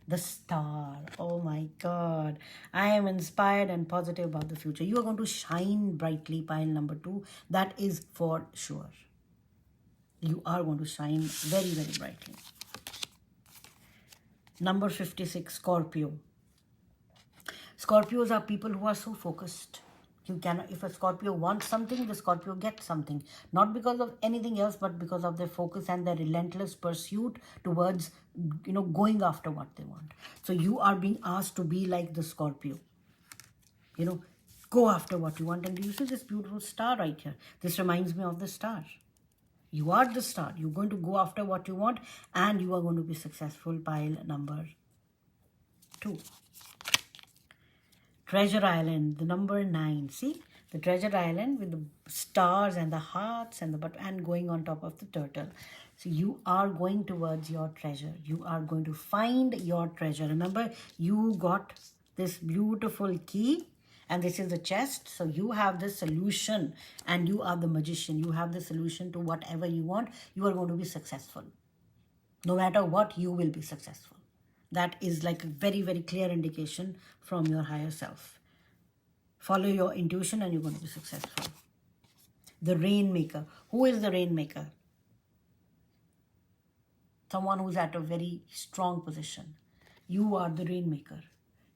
the Star. Oh my God. I am inspired and positive about the future. You are going to shine brightly, pile number 2. That is for sure. You are going to shine very, very brightly. Number 56, Scorpio. Scorpios are people who are so focused. You cannot, if a Scorpio wants something, the Scorpio gets something. Not because of anything else, but because of their focus and their relentless pursuit towards, going after what they want. So you are being asked to be like the Scorpio. Go after what you want. And you see this beautiful star right here. This reminds me of the star. You are the star. You're going to go after what you want and you are going to be successful. Pile number 2. Treasure Island, the number 9. See? The Treasure Island with the stars and the hearts and and going on top of the turtle. So you are going towards your treasure. You are going to find your treasure. Remember, you got this beautiful key. And this is the chest. So you have the solution and you are the magician. You have the solution to whatever you want. You are going to be successful. No matter what, you will be successful. That is like a very, very clear indication from your higher self. Follow your intuition and you're going to be successful. The rainmaker. Who is the rainmaker? Someone who's at a very strong position. You are the rainmaker.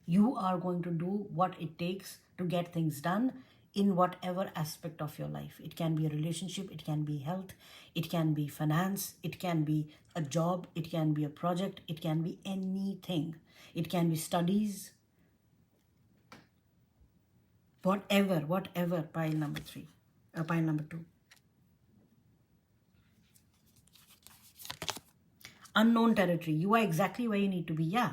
You are going to do what it takes to get things done in whatever aspect of your life. It can be a relationship, it can be health, it can be finance, it can be a job, it can be a project, it can be anything. It can be studies, whatever, pile number 3, pile number 2. Unknown territory. You are exactly where you need to be. Yeah.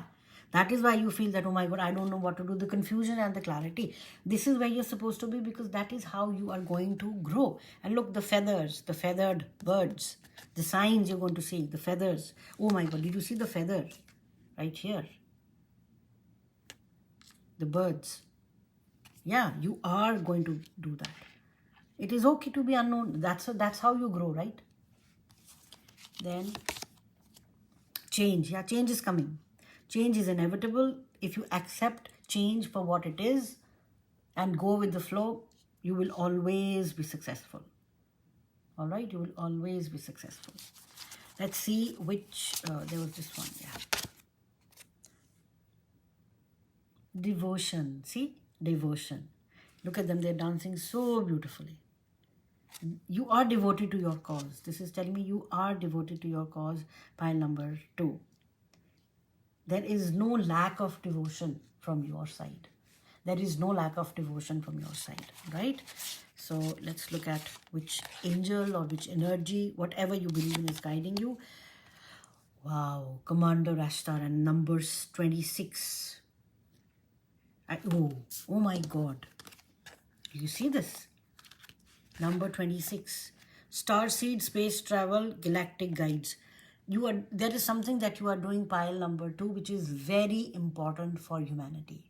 That is why you feel that, oh my God, I don't know what to do. The confusion and the clarity. This is where you're supposed to be, because that is how you are going to grow. And look, the feathers, the feathered birds, the signs you're going to see, the feathers. Oh my God, did you see the feather right here? The birds. Yeah, you are going to do that. It is okay to be unknown. That's how you grow, right? Then change. Yeah, change is coming. Change is inevitable. If you accept change for what it is and go with the flow, you will always be successful. All right, you will always be successful. Let's see which, there was this one, yeah. Devotion, see? Devotion. Look at them, they're dancing so beautifully. You are devoted to your cause. This is telling me you are devoted to your cause, pile number 2. There is no lack of devotion from your side. There is no lack of devotion from your side, right? So let's look at which angel or which energy, whatever you believe in, is guiding you. Wow, Commander Ashtar and numbers 26. Oh my God. You see this? Number 26. Starseed, space travel, galactic guides. There is something that you are doing, pile number 2, which is very important for humanity.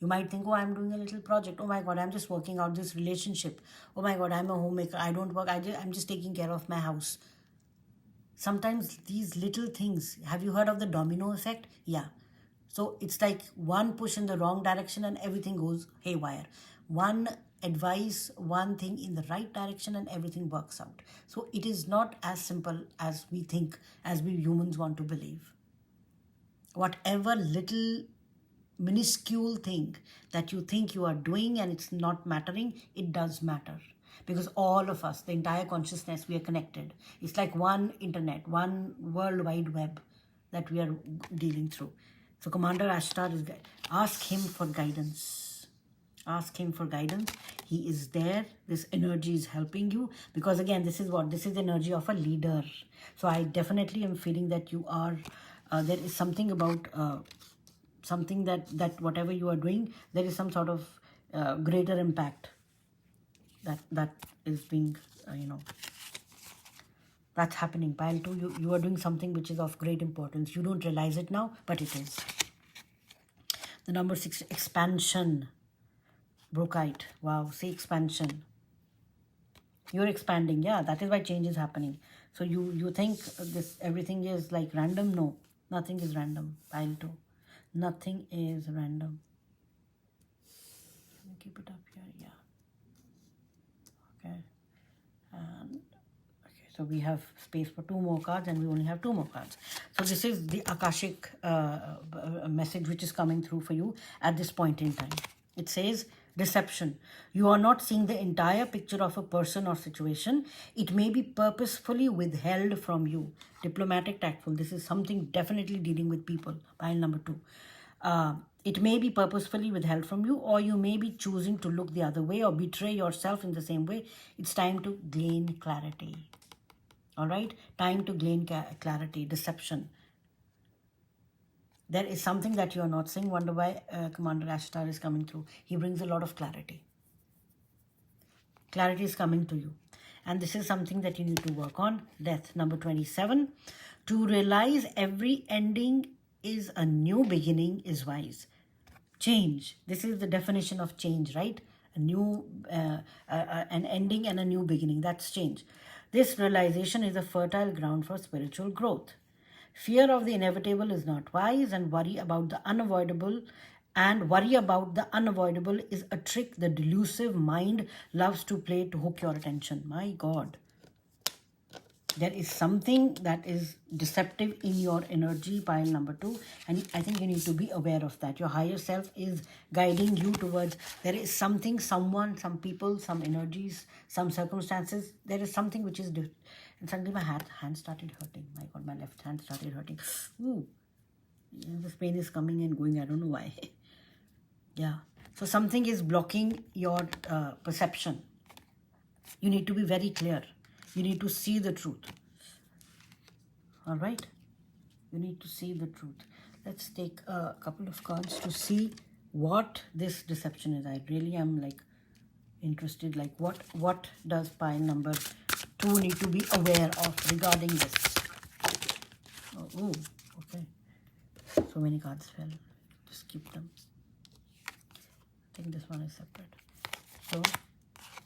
You might think, oh, I'm doing a little project. Oh my God, I'm just working out this relationship. Oh my God, I'm a homemaker. I don't work. I'm just taking care of my house. Sometimes these little things, have you heard of the domino effect? Yeah. So it's like one push in the wrong direction and everything goes haywire. One advice, one thing in the right direction and everything works out. So it is not as simple as we think, as we humans want to believe. Whatever little minuscule thing that you think you are doing and it's not mattering, it does matter. Because all of us, the entire consciousness, we are connected. It's like one internet, one world wide web that we are dealing through. So Commander Ashtar is, ask him for guidance. Ask him for guidance. He is there. This energy is helping you. Because again, this is what? This is the energy of a leader. So I definitely am feeling that you are, there is something about, something that whatever you are doing, there is some sort of greater impact that is being, that's happening. Pile 2, you are doing something which is of great importance. You don't realize it now, but it is. The number 6, expansion. Brokite. Wow, see, expansion. You're expanding. Yeah, that is why change is happening. So you think this everything is like random? No, nothing is random. Pile 2. Nothing is random. Let me keep it up here. Yeah. Okay. And okay, so we have space for 2 more cards and we only have 2 more cards. So this is the Akashic message which is coming through for you at this point in time. It says, deception. You are not seeing the entire picture of a person or situation. It may be purposefully withheld from you. Diplomatic, tactful. This is something definitely dealing with people. Pile number 2. It may be purposefully withheld from you, or you may be choosing to look the other way or betray yourself in the same way. It's time to gain clarity. All right? Time to gain clarity. Deception. There is something that you are not seeing. Wonder why Commander Ashtar is coming through. He brings a lot of clarity. Clarity is coming to you. And this is something that you need to work on. Death, number 27. To realize every ending is a new beginning is wise. Change. This is the definition of change, right? A new, an ending and a new beginning. That's change. This realization is a fertile ground for spiritual growth. Fear of the inevitable is not wise, and worry about the unavoidable and worry about the unavoidable is a trick the delusive mind loves to play to hook your attention. My God. There is something that is deceptive in your energy, pile number 2, and I think you need to be aware of that. Your higher self is guiding you towards, there is something, someone, some people, some energies, some circumstances. There is something which is, and suddenly my hand started hurting. My God, my left hand started hurting. Ooh, this pain is coming and going. I don't know why. Yeah. So something is blocking your perception. You need to be very clear. You need to see the truth. All right? You need to see the truth. Let's take a couple of cards to see what this deception is. I really am like interested, like what does pile number 2 need to be aware of regarding this? Oh, okay. So many cards fell. Just keep them. I think this one is separate. So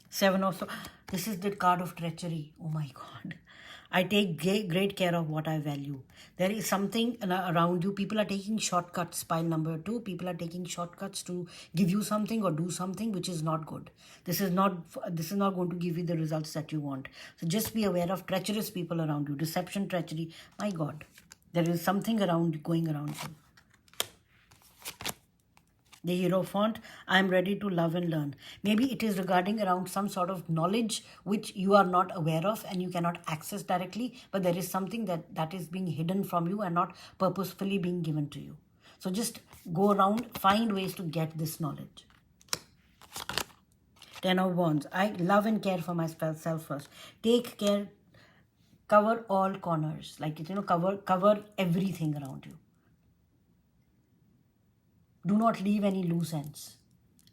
7 also. This is the card of treachery. Oh my God. I take great care of what I value. There is something around you. People are taking shortcuts. Pile number 2. People are taking shortcuts to give you something or do something which is not good. This is not going to give you the results that you want. So just be aware of treacherous people around you. Deception, treachery. My God. There is something going around you. The Hierophant, I am ready to love and learn. Maybe it is regarding around some sort of knowledge which you are not aware of and you cannot access directly, but there is something that is being hidden from you and not purposefully being given to you. So just go around, find ways to get this knowledge. 10 of Wands, I love and care for myself first. Take care, cover all corners, like, cover everything around you. Do not leave any loose ends.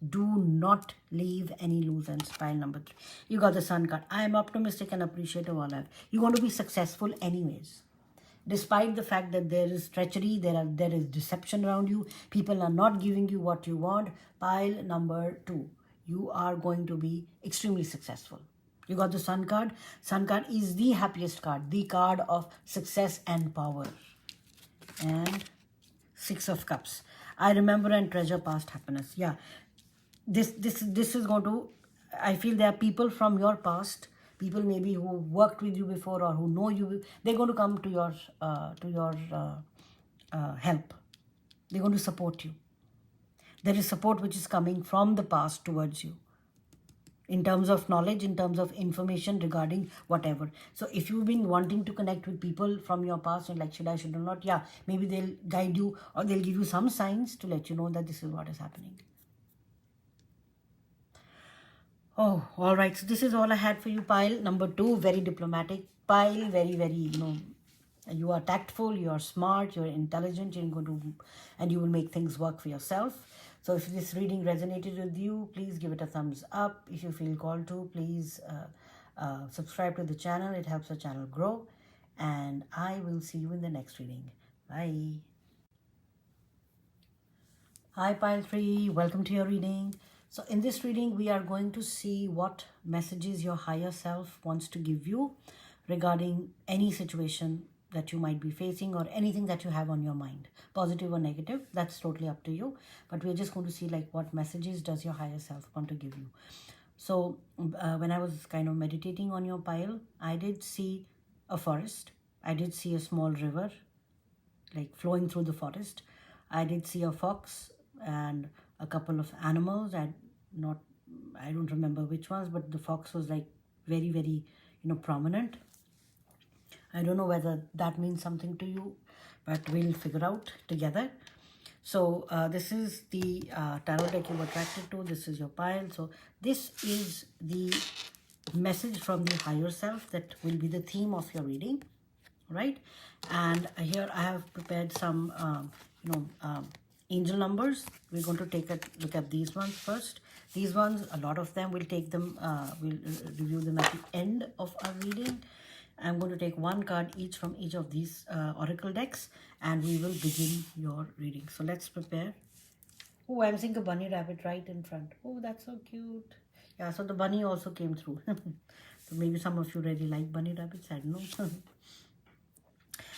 Do not leave any loose ends. Pile number 3. You got the Sun card. I am optimistic and appreciative of life. You're going to be successful anyways. Despite the fact that there is treachery, there is deception around you. People are not giving you what you want. Pile number 2. You are going to be extremely successful. You got the Sun card. Sun card is the happiest card. The card of success and power. And 6 of Cups. I remember and treasure past happiness. Yeah, this is going to, I feel there are people from your past, people maybe who worked with you before or who know you. They're going to come to your help. They're going to support you. There is support which is coming from the past towards you, in terms of knowledge, in terms of information regarding whatever. So if you've been wanting to connect with people from your past and like, should I not? Yeah, maybe they'll guide you or they'll give you some signs to let you know that this is what is happening. Oh, all right. So this is all I had for you, pile number 2. Very diplomatic. Pile, very, very, you are tactful, you are smart, you're intelligent, you're going to, and you will make things work for yourself. So if this reading resonated with you, please give it a thumbs up. If you feel called to, please subscribe to the channel. It helps the channel grow. And I will see you in the next reading. Bye. Hi, pile 3. Welcome to your reading. So in this reading, we are going to see what messages your higher self wants to give you regarding any situation that you might be facing or anything that you have on your mind, positive or negative. That's totally up to you. But we're just going to see like what messages does your higher self want to give you. So when I was kind of meditating on your pile, I did see a forest. I did see a small river like flowing through the forest. I did see a fox and a couple of animals. I don't remember which ones, but the fox was like very, very, prominent. I don't know whether that means something to you, but we'll figure out together. So this is the tarot deck you were attracted to. This is your pile. So this is the message from the higher self that will be the theme of your reading, right? And here I have prepared some, angel numbers. We're going to take a look at these ones first. These ones, a lot of them, we'll take them, we'll review them at the end of our reading. I'm going to take one card each from each of these oracle decks and we will begin your reading. So let's prepare. Oh, I'm seeing a bunny rabbit right in front. Oh, that's so cute. Yeah, so the bunny also came through. So maybe some of you really like bunny rabbits. I don't know.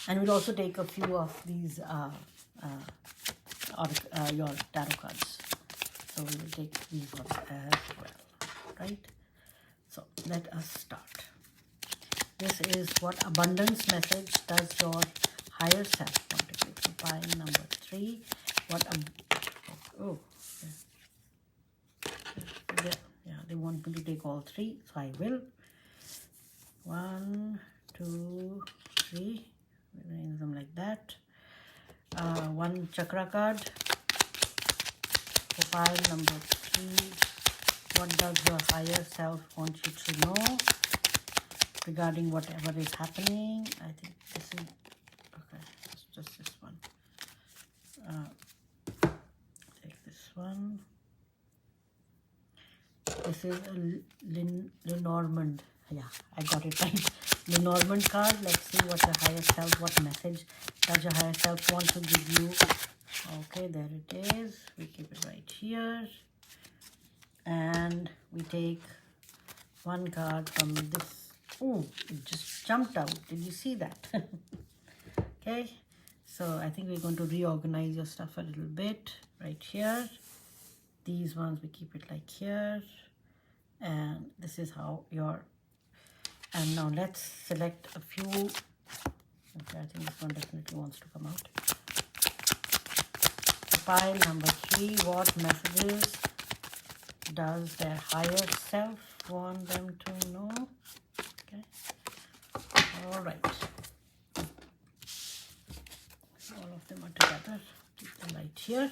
And we'll also take a few of these or your tarot cards. So we will take these ones as well, right? So let us start. This is what abundance message does your higher self want to give. So pile number 3. Yeah, they want me to take all 3, so I will. 1, 2, 3. Bring them like that. 1 chakra card. For pile number 3. What does your higher self want you to know regarding whatever is happening? I think this is okay. It's just this one. Take this one. This is a Lenormand. Yeah, I got it right. Lenormand card. Let's see what your higher self, what message does your higher self want to give you. Okay, there it is. We keep it right here. And we take 1 card from this. Oh, it just jumped out. Did you see that? Okay, so I think we're going to reorganize your stuff a little bit right here. These ones we keep it like here. And this is how your, and now let's select a few. Okay, I think this one definitely wants to come out. Pile number 3, what messages does their higher self want them to know? Okay, all right. All of them are together. Keep them right here.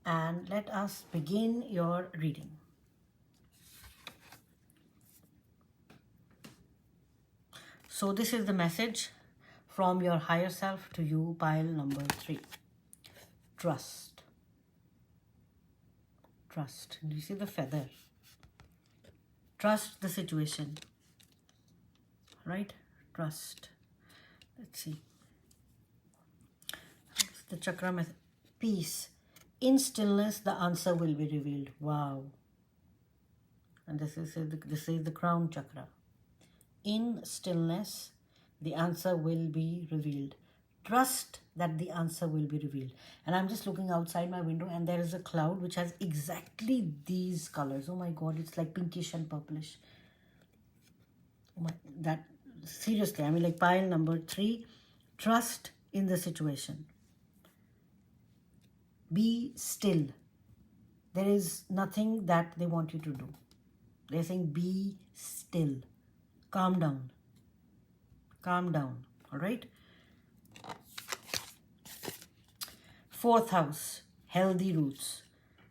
And let us begin your reading. So this is the message from your higher self to you, pile number 3. Trust. Trust. Do you see the feather? Trust the situation. Right? Trust. Let's see. The chakra method. Peace. In stillness, the answer will be revealed. Wow. And this is the crown chakra. In stillness, the answer will be revealed. Trust that the answer will be revealed. And I'm just looking outside my window and there is a cloud which has exactly these colors. Oh my God, it's like pinkish and purplish. Oh my, seriously, I mean, like pile number 3, trust in the situation. Be still. There is nothing that they want you to do. They're saying be still. Calm down. Calm down. All right. 4th house, healthy roots.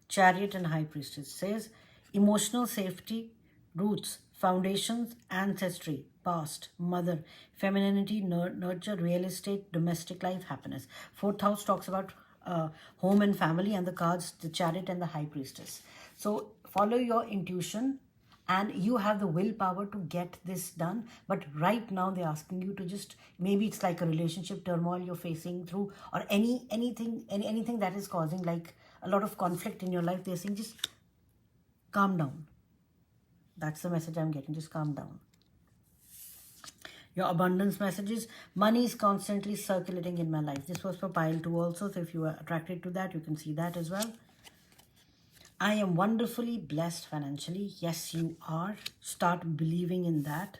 Chariot and High Priestess says emotional safety, roots, foundations, ancestry, past, mother, femininity, nurture, real estate, domestic life, happiness. 4th house talks about home and family, and the cards, the Chariot and the High Priestess. So follow your intuition and you have the willpower to get this done. But right now they're asking you to just, maybe it's like a relationship turmoil you're facing through, or anything that is causing like a lot of conflict in your life. They're saying just calm down. That's the message I'm getting. Just calm down. Your abundance messages. Money is constantly circulating in my life. This was for pile 2 also. So if you are attracted to that, you can see that as well. I am wonderfully blessed financially. Yes, you are. Start believing in that.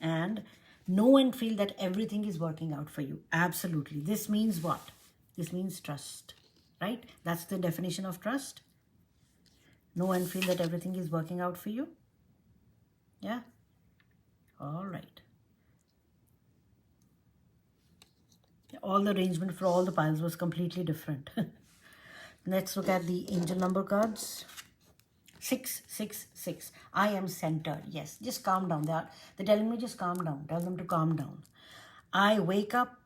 And know and feel that everything is working out for you. Absolutely. This means what? This means trust. Right? That's the definition of trust. Know and feel that everything is working out for you. Yeah? All right. All the arrangement for all the piles was completely different. Let's look at the angel number cards. 666. I am centered. Yes, just calm down. They're telling me just calm down. Tell them to calm down. I wake up.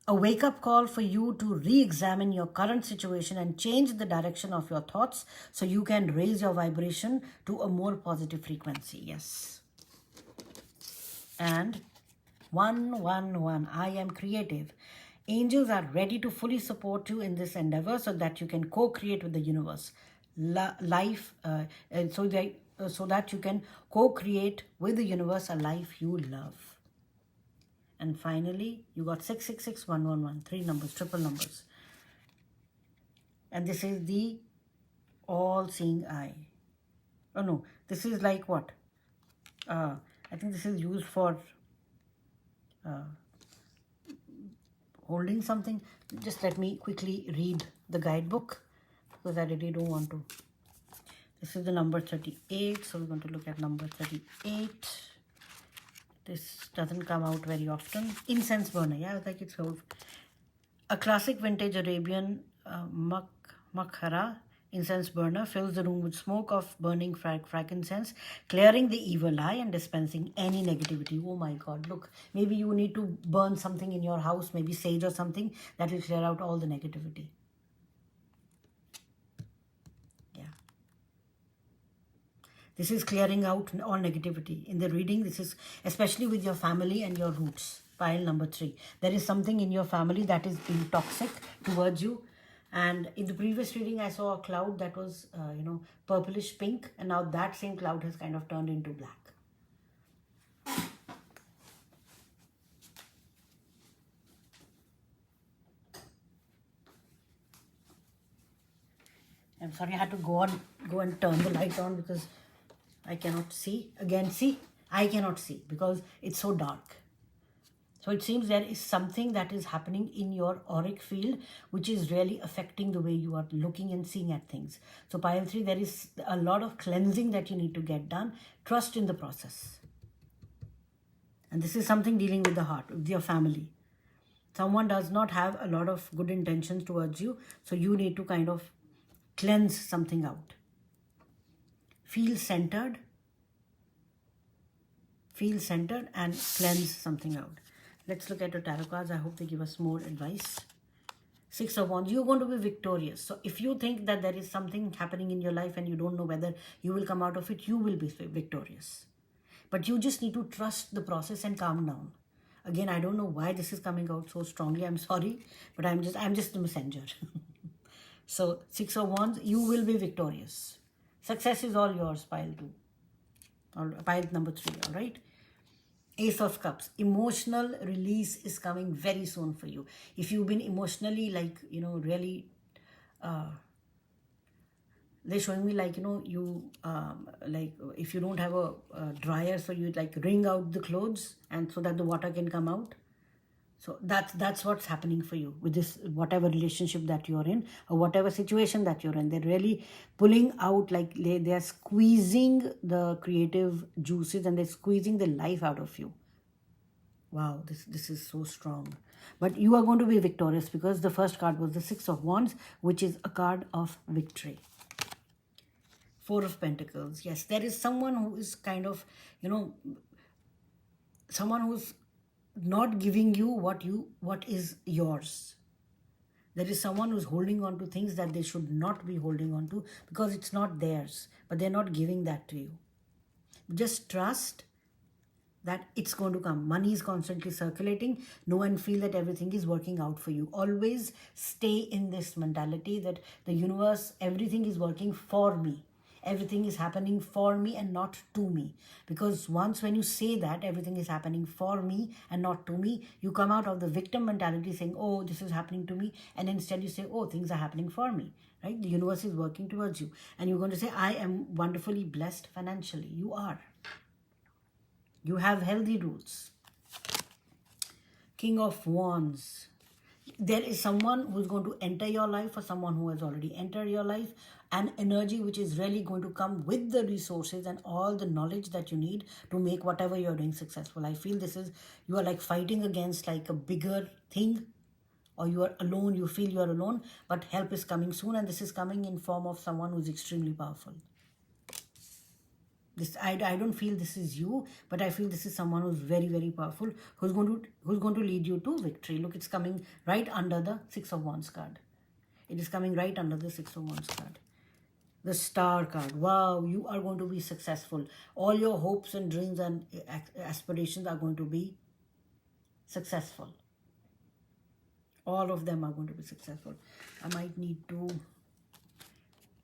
A wake-up call for you to re-examine your current situation and change the direction of your thoughts so you can raise your vibration to a more positive frequency. Yes. And 111. I am creative. Angels are ready to fully support you in this endeavor so that you can co-create with the universe. So that you can co-create with the universe a life you love. And finally, you got 666, 111, 3 numbers, triple numbers. And this is the all-seeing eye. Oh no, this is like what? I think this is used for holding something. Just let me quickly read the guidebook because I really don't want to. This is the number 38, so we're going to look at number 38. This doesn't come out very often. Incense burner, yeah, I think it's called. A classic vintage Arabian makhara incense burner fills the room with smoke of burning frankincense, clearing the evil eye and dispensing any negativity. Oh my God, look, maybe you need to burn something in your house, maybe sage or something, that will clear out all the negativity. Yeah. This is clearing out all negativity. In the reading, this is especially with your family and your roots. Pile number 3. There is something in your family that is being toxic towards you. And in the previous reading, I saw a cloud that was, purplish pink. And now that same cloud has kind of turned into black. I'm sorry, I had to go and turn the light on because I cannot see. Again, see, I cannot see because it's so dark. So it seems there is something that is happening in your auric field which is really affecting the way you are looking and seeing at things. So pile 3, there is a lot of cleansing that you need to get done. Trust in the process. And this is something dealing with the heart, with your family. Someone does not have a lot of good intentions towards you, so you need to kind of cleanse something out. Feel centered and cleanse something out. Let's look at the tarot cards. I hope they give us more advice. 6 of Wands, you're going to be victorious. So if you think that there is something happening in your life and you don't know whether you will come out of it, you will be victorious. But you just need to trust the process and calm down. Again, I don't know why this is coming out so strongly. I'm sorry, but I'm just the messenger. So 6 of Wands, you will be victorious. Success is all yours, pile 2. Or pile number 3, all right? Ace of Cups, emotional release is coming very soon for you. If you've been emotionally really, they're showing me you if you don't have a dryer, so you wring out the clothes and so that the water can come out. So that's what's happening for you with this, whatever relationship that you're in or whatever situation that you're in. They're really pulling out, they're squeezing the creative juices and they're squeezing the life out of you. Wow, this is so strong. But you are going to be victorious because the first card was the 6 of Wands, which is a card of victory. 4 of Pentacles. Yes, there is someone who is kind of, someone who's not giving you what is yours. There is someone who's holding on to things that they should not be holding on to because it's not theirs, but they're not giving that to you. Just trust that it's going to come. Money is constantly circulating. Know and feel that everything is working out for you. Always stay in this mentality that the universe, everything is working for me. Everything is happening for me and not to me. Because once when you say that everything is happening for me and not to me, you come out of the victim mentality saying, oh, this is happening to me. And instead you say, oh, things are happening for me. Right? The universe is working towards you. And you're going to say, I am wonderfully blessed financially. You are. You have healthy roots. King of Wands. There is someone who's going to enter your life or someone who has already entered your life. An energy which is really going to come with the resources and all the knowledge that you need to make whatever you're doing successful. I feel you are fighting against a bigger thing, or you are alone, you feel you are alone, but help is coming soon, and this is coming in form of someone who's extremely powerful. I don't feel this is you, but I feel this is someone who's very, very powerful, who's going to lead you to victory. Look, it's coming right under the 6 of Wands card. It is coming right under the 6 of Wands card. The Star card. Wow, you are going to be successful. All your hopes and dreams and aspirations are going to be successful. All of them are going to be successful. I might need to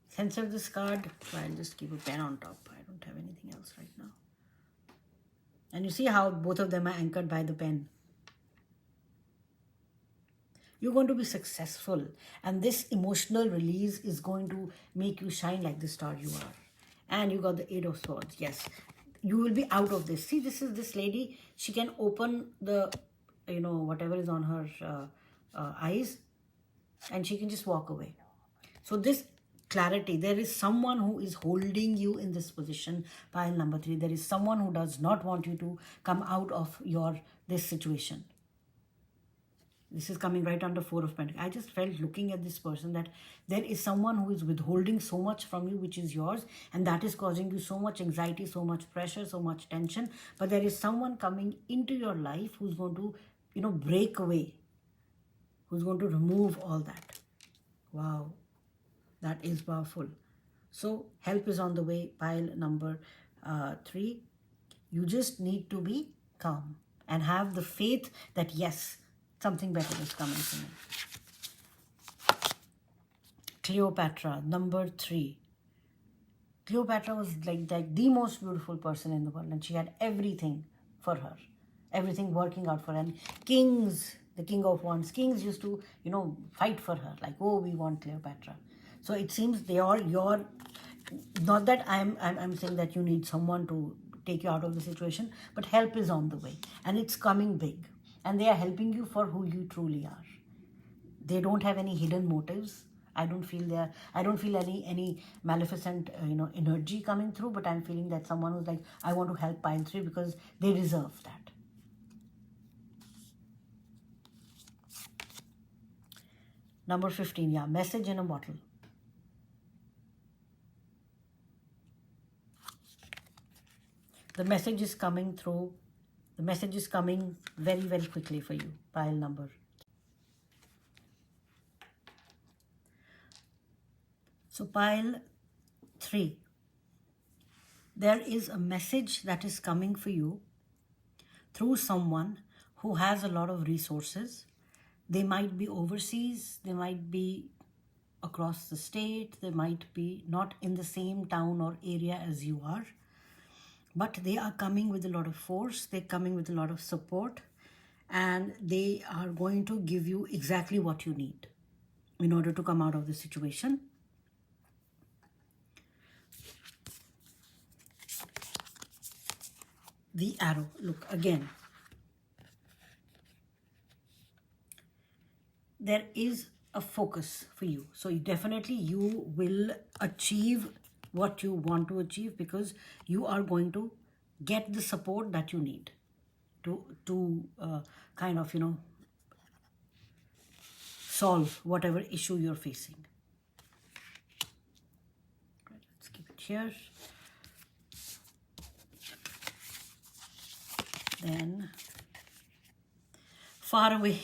censor this card, so I'll just keep a pen on top. I don't have anything else right now. And you see how both of them are anchored by the pen. You're going to be successful, and this emotional release is going to make you shine like the star you are. And you got the Eight of Swords. Yes, you will be out of this. See, this is this lady. She can open the, whatever is on her eyes, and she can just walk away. So this clarity, there is someone who is holding you in this position. Pile number 3, there is someone who does not want you to come out of this situation. This is coming right under Four of Pentacles. I just felt looking at this person that there is someone who is withholding so much from you, which is yours, and that is causing you so much anxiety, so much pressure, so much tension. But there is someone coming into your life who's going to, break away, who's going to remove all that. Wow, that is powerful. So help is on the way. Pile number 3. You just need to be calm and have the faith that yes, something better is coming to me. Cleopatra, number 3. Cleopatra was like the most beautiful person in the world, and she had everything for her, everything working out for her. And kings, the King of Wands, kings used to, fight for her, like, oh, we want Cleopatra. So it seems they are not that I'm saying that you need someone to take you out of the situation, but help is on the way, and it's coming big. And they are helping you for who you truly are. They don't have any hidden motives. I don't feel any maleficent energy coming through, but I'm feeling that someone who's like, I want to help Pile 3 because they deserve that. Number 15, yeah, message in a bottle. The message is coming through. The message is coming very, very quickly for you. Pile number. So pile 3. There is a message that is coming for you through someone who has a lot of resources. They might be overseas. They might be across the state. They might be not in the same town or area as you are. But they are coming with a lot of force. They're coming with a lot of support. And they are going to give you exactly what you need in order to come out of the situation. The Arrow. Look, again. There is a focus for you. So you will achieve what you want to achieve, because you are going to get the support that you need to kind of, solve whatever issue you're facing. Let's keep it here. Then, far away.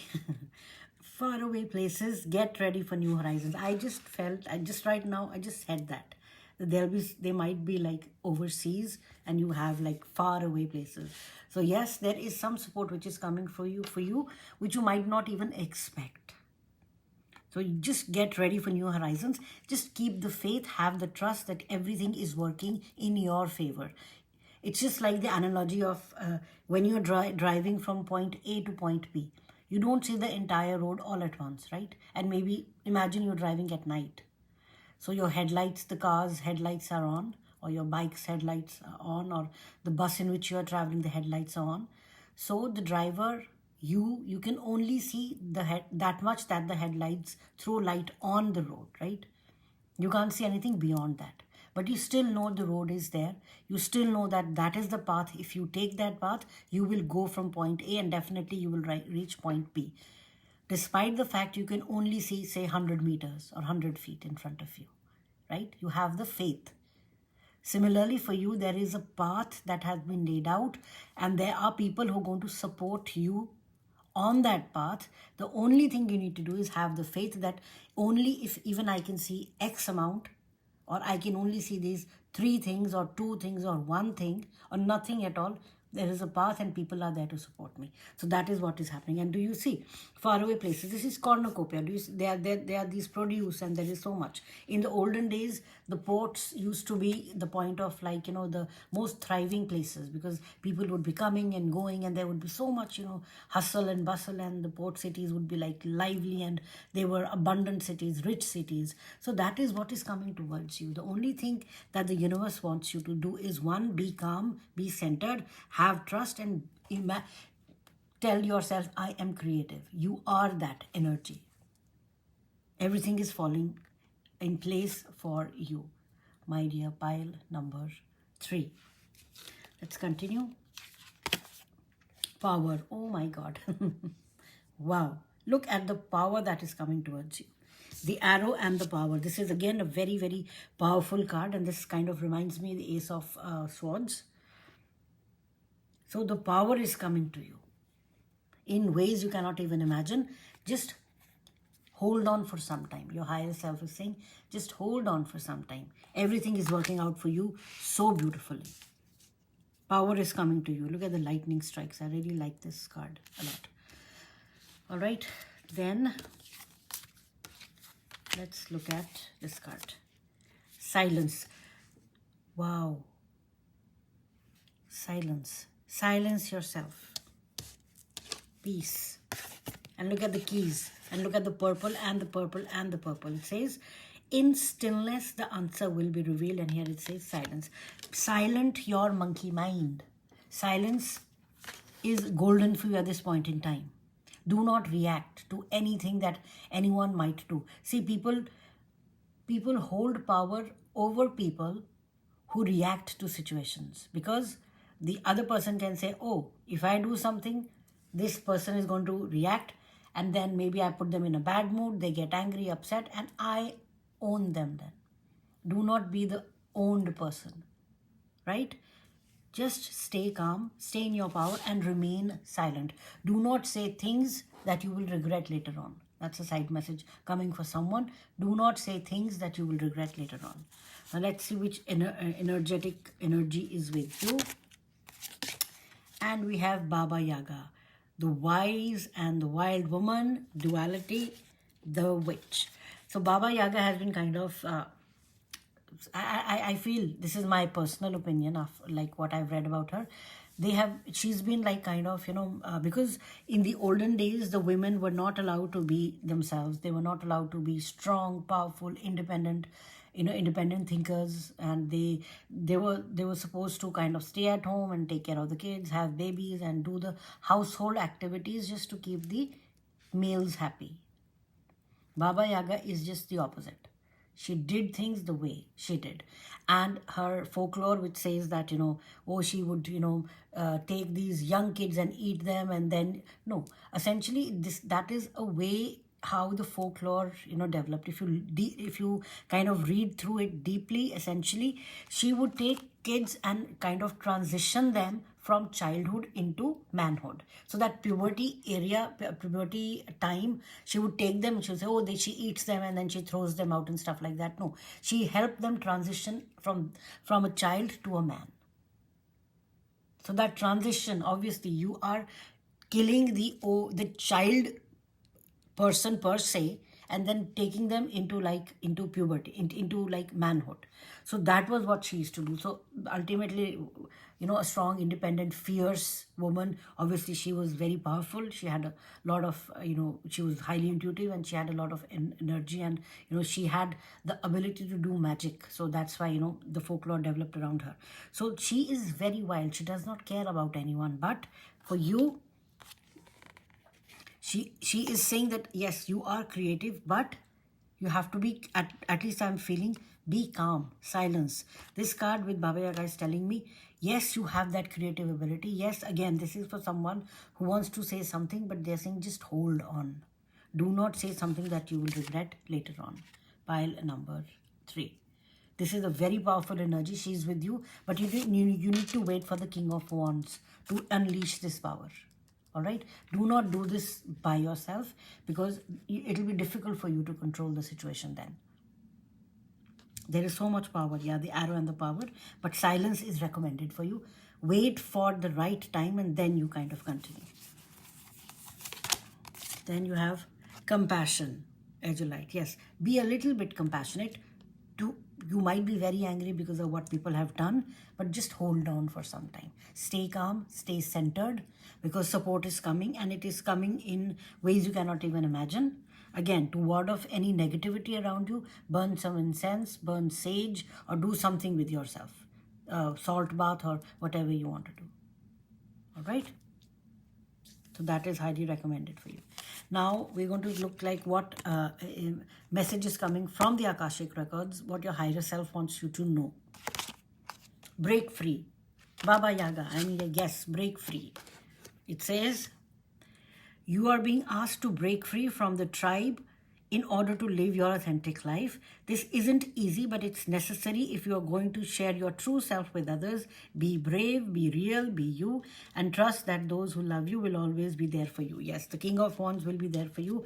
Far away places, get ready for new horizons. I just right now said that. They might be like overseas, and you have like far away places. So yes, there is some support which is coming for you, which you might not even expect. So you just get ready for new horizons. Just keep the faith, have the trust that everything is working in your favor. It's just like the analogy of when you're driving from point A to point B. You don't see the entire road all at once, right? And maybe imagine you're driving at night. So your headlights, the car's headlights are on, or your bike's headlights are on, or the bus in which you are traveling, the headlights are on. So the driver, you can only see that much that the headlights throw light on the road, right? You can't see anything beyond that. But you still know the road is there. You still know that is the path. If you take that path, you will go from point A, and definitely you will reach point B. Despite the fact you can only see, say, 100 meters or 100 feet in front of you, right? You have the faith. Similarly, for you, there is a path that has been laid out, and there are people who are going to support you on that path. The only thing you need to do is have the faith that only if even I can see X amount, or I can only see these 3 things or 2 things or 1 thing or nothing at all, There is a path and people are there to support me. So that is what is happening. And do you see faraway places? This is cornucopia. Do you see, there are these produce and there is so much. In the olden days, the ports used to be the point of, like, the most thriving places, because people would be coming and going and there would be so much, hustle and bustle, and the port cities would be like lively, and they were abundant cities, rich cities. So that is what is coming towards you. The only thing that the universe wants you to do is, one, be calm, be centered, have trust, and tell yourself, I am creative. You are that energy. Everything is falling in place for you, my dear pile number 3. Let's continue. Power. Oh my God. Wow. Look at the power that is coming towards you. The arrow and the power. This is again a very, very powerful card, and this kind of reminds me of the Ace of Swords. So the power is coming to you in ways you cannot even imagine. Just hold on for some time. Your higher self is saying, just hold on for some time. Everything is working out for you so beautifully. Power is coming to you. Look at the lightning strikes. I really like this card a lot. All right, then let's look at this card. Silence. Wow. Silence. Silence yourself. Peace. And look at the keys. And look at the purple and the purple and the purple. It says, in stillness, the answer will be revealed. And here it says silence. Silent your monkey mind. Silence is golden for you at this point in time. Do not react to anything that anyone might do. See, people hold power over people who react to situations, because the other person can say, oh, if I do something, this person is going to react, and then maybe I put them in a bad mood, they get angry, upset, and I own them then. Do not be the owned person, right? Just stay calm, stay in your power, and remain silent. Do not say things that you will regret later on. That's a side message coming for someone. Do not say things that you will regret later on. Now let's see which energetic energy is with you. And we have Baba Yaga, the wise and the wild woman, duality, the witch. So Baba Yaga has been kind of, I feel, this is my personal opinion of like what I've read about her. She's been like kind of, because in the olden days, the women were not allowed to be themselves. They were not allowed to be strong, powerful, independent, independent thinkers, and they were supposed to kind of stay at home and take care of the kids, have babies, and do the household activities just to keep the males happy. Baba Yaga is just the opposite. She did things the way she did. And her folklore, which says that, oh, she would, take these young kids and eat them, and then, no. Essentially, that is a way how the folklore, developed. If you kind of read through it deeply, essentially, she would take kids and kind of transition them from childhood into manhood. So that puberty time, she would take them, she would say, oh, she eats them and then she throws them out and stuff like that. No, she helped them transition from a child to a man. So that transition, obviously, you are killing the child person per se, and then taking them into puberty, into like manhood. So that was what she used to do. So ultimately, a strong, independent, fierce woman. Obviously, she was very powerful. She had a lot of, she was highly intuitive, and she had a lot of energy, and, she had the ability to do magic. So that's why, the folklore developed around her. So she is very wild. She does not care about anyone. But for you, she is saying that, yes, you are creative, but you have to be, at least I'm feeling, be calm, silence. This card with Baba Yaga is telling me, yes, you have that creative ability. Yes, again, this is for someone who wants to say something, but they're saying just hold on. Do not say something that you will regret later on. Pile number 3. This is a very powerful energy. She's with you, but you need to wait for the King of Wands to unleash this power. All right, do not do this by yourself, because it will be difficult for you to control the situation then. There is so much power. Yeah, the arrow and the power, but silence is recommended for you. Wait for the right time and then you kind of continue. Then you have compassion, Azulite. Yes, be a little bit compassionate. You might be very angry because of what people have done, but just hold on for some time. Stay calm, stay centered, because support is coming, and it is coming in ways you cannot even imagine. Again, to ward off any negativity around you, burn some incense, burn sage, or do something with yourself. Salt bath or whatever you want to do. All right? So that is highly recommended for you. Now we're going to look like what message is coming from the Akashic Records, what your higher self wants you to know. Break free. Baba Yaga, I mean, yes, break free. It says, you are being asked to break free from the tribe in order to live your authentic life. This isn't easy, but it's necessary if you are going to share your true self with others. Be brave, be real, be you, and trust that those who love you will always be there for you. Yes, the King of Wands will be there for you.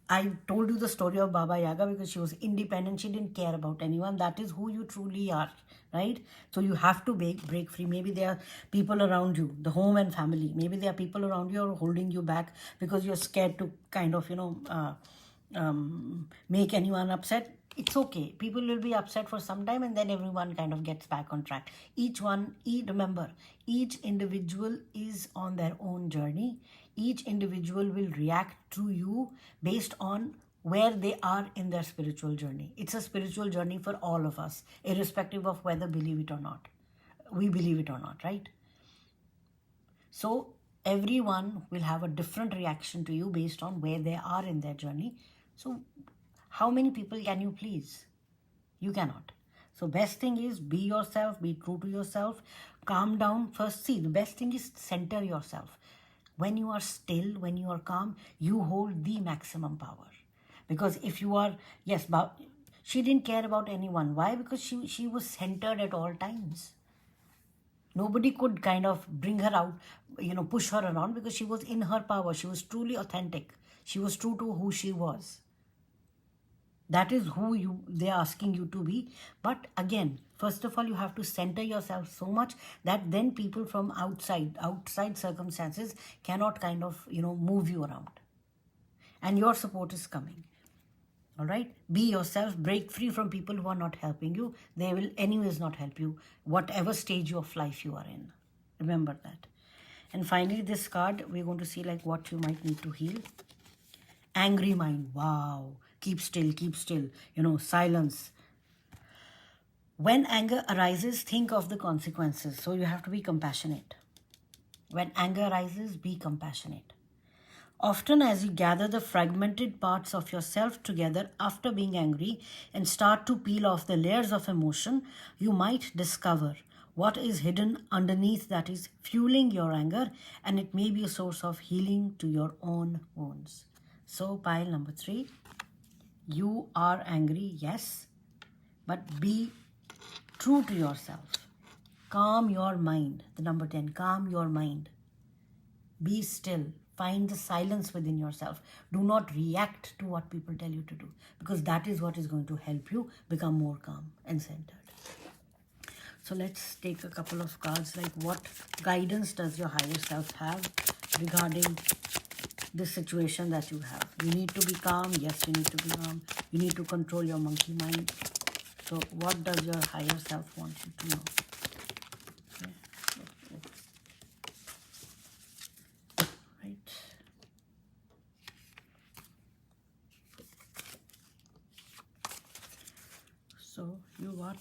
I told you the story of Baba Yaga because she was independent. She didn't care about anyone. That is who you truly are, right? So you have to break free. Maybe there are people around you, the home and family. Maybe there are people around you who are holding you back because you're scared to kind of, make anyone upset. It's okay. People will be upset for some time and then everyone kind of gets back on track. Remember, each individual is on their own journey. Each individual will react to you based on where they are in their spiritual journey. It's a spiritual journey for all of us, irrespective of whether we believe it or not, right? So everyone will have a different reaction to you based on where they are in their journey. So how many people can you please? You cannot. So best thing is be yourself, be true to yourself, calm down. First, see, the best thing is center yourself. When you are still, when you are calm, you hold the maximum power. Because if you are, yes, but she didn't care about anyone. Why? Because she was centered at all times. Nobody could kind of bring her out, push her around, because she was in her power. She was truly authentic. She was true to who she was. That is who they're asking you to be. But again, first of all, you have to center yourself so much that then people from outside circumstances cannot kind of, move you around. And your support is coming. All right? Be yourself. Break free from people who are not helping you. They will anyways not help you, whatever stage of life you are in. Remember that. And finally, this card, we're going to see like what you might need to heal. Angry mind. Wow. Keep still, silence. When anger arises, think of the consequences. So you have to be compassionate. When anger arises, be compassionate. Often as you gather the fragmented parts of yourself together after being angry and start to peel off the layers of emotion, you might discover what is hidden underneath that is fueling your anger, and it may be a source of healing to your own wounds. So pile number 3. You are angry, yes, but be true to yourself. Calm your mind. The number 10, calm your mind. Be still. Find the silence within yourself. Do not react to what people tell you to do, because that is what is going to help you become more calm and centered. So let's take a couple of cards, like what guidance does your higher self have regarding this situation that you have. You need to be calm. Yes, you need to be calm. You need to control your monkey mind. So what does your higher self want you to know? Okay. Right. So you got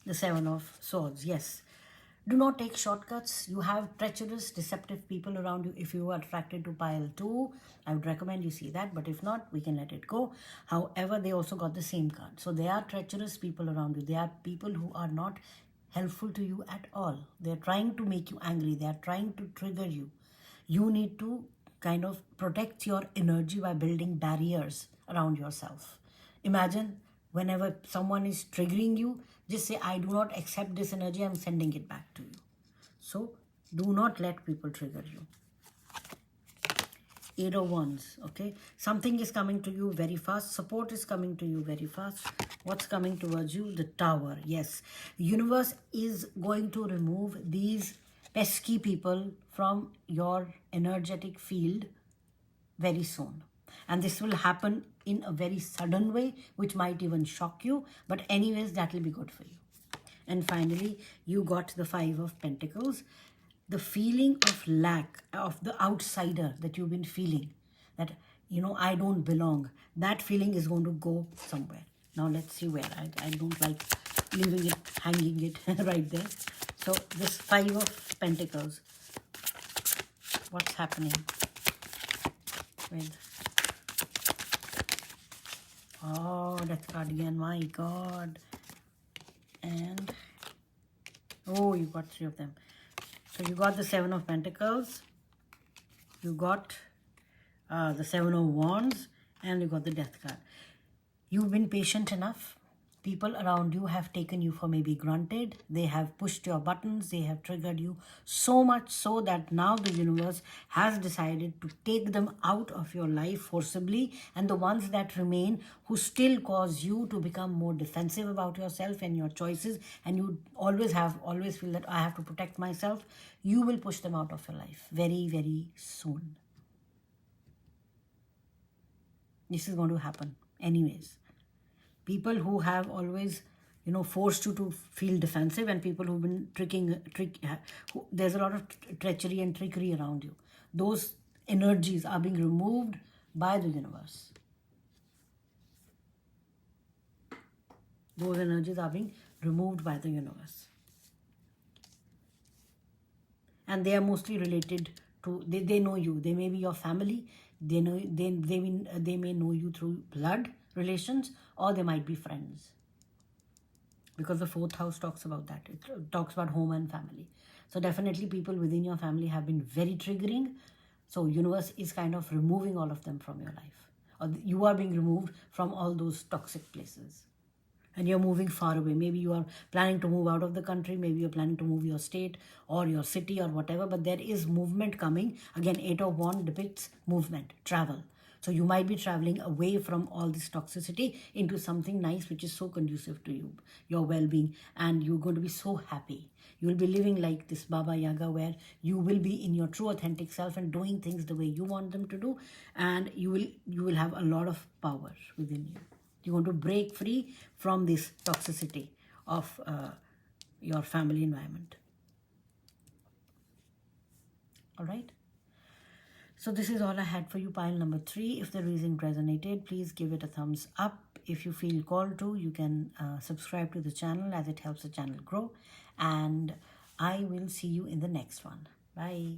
the 7 of Swords. Yes. Do not take shortcuts. You have treacherous, deceptive people around you. If you are attracted to pile 2, I would recommend you see that. But if not, we can let it go. However, they also got the same card. So they are treacherous people around you. They are people who are not helpful to you at all. They are trying to make you angry. They are trying to trigger you. You need to kind of protect your energy by building barriers around yourself. Imagine whenever someone is triggering you, just say, I do not accept this energy, I'm sending it back to you. So do not let people trigger you. 8 of Wands, okay? Something is coming to you very fast. Support is coming to you very fast. What's coming towards you? The Tower. Yes. Universe is going to remove these pesky people from your energetic field very soon. And this will happen in a very sudden way, which might even shock you. But anyways, that will be good for you. And finally, you got the Five of Pentacles. The feeling of lack, of the outsider that you've been feeling, that, I don't belong, that feeling is going to go somewhere. Now let's see where. I don't like leaving it, hanging it right there. So this Five of Pentacles, what's happening with... Oh, Death card again, my God. And, oh, you got three of them. So you got the Seven of Pentacles, you got the Seven of Wands, and you got the Death card. You've been patient enough. People around you have taken you for maybe granted. They have pushed your buttons. They have triggered you so much so that now the universe has decided to take them out of your life forcibly. And the ones that remain, who still cause you to become more defensive about yourself and your choices, and you always feel that I have to protect myself, you will push them out of your life very, very soon. This is going to happen anyways. People who have always, forced you to feel defensive, and people who've been there's a lot of treachery and trickery around you. Those energies are being removed by the universe. Those energies are being removed by the universe. And they are mostly related to, they know you. They may be your family. They may know you through blood relations, or they might be friends, because the fourth house talks about that. It talks about home and family. So definitely people within your family have been very triggering. So universe is kind of removing all of them from your life, or you are being removed from all those toxic places, and you're moving far away. Maybe you are planning to move out of the country, maybe you're planning to move your state or your city or whatever, but there is movement coming. Again, Eight of Wands depicts movement, travel. So you might be traveling away from all this toxicity into something nice, which is so conducive to you, your well-being, and you're going to be so happy. You will be living like this Baba Yaga, where you will be in your true authentic self and doing things the way you want them to do, and you will have a lot of power within you. You want to break free from this toxicity of your family environment. All right. So this is all I had for you, pile number 3. If the reading resonated, please give it a thumbs up. If you feel called to, you can subscribe to the channel, as it helps the channel grow. And I will see you in the next one. Bye.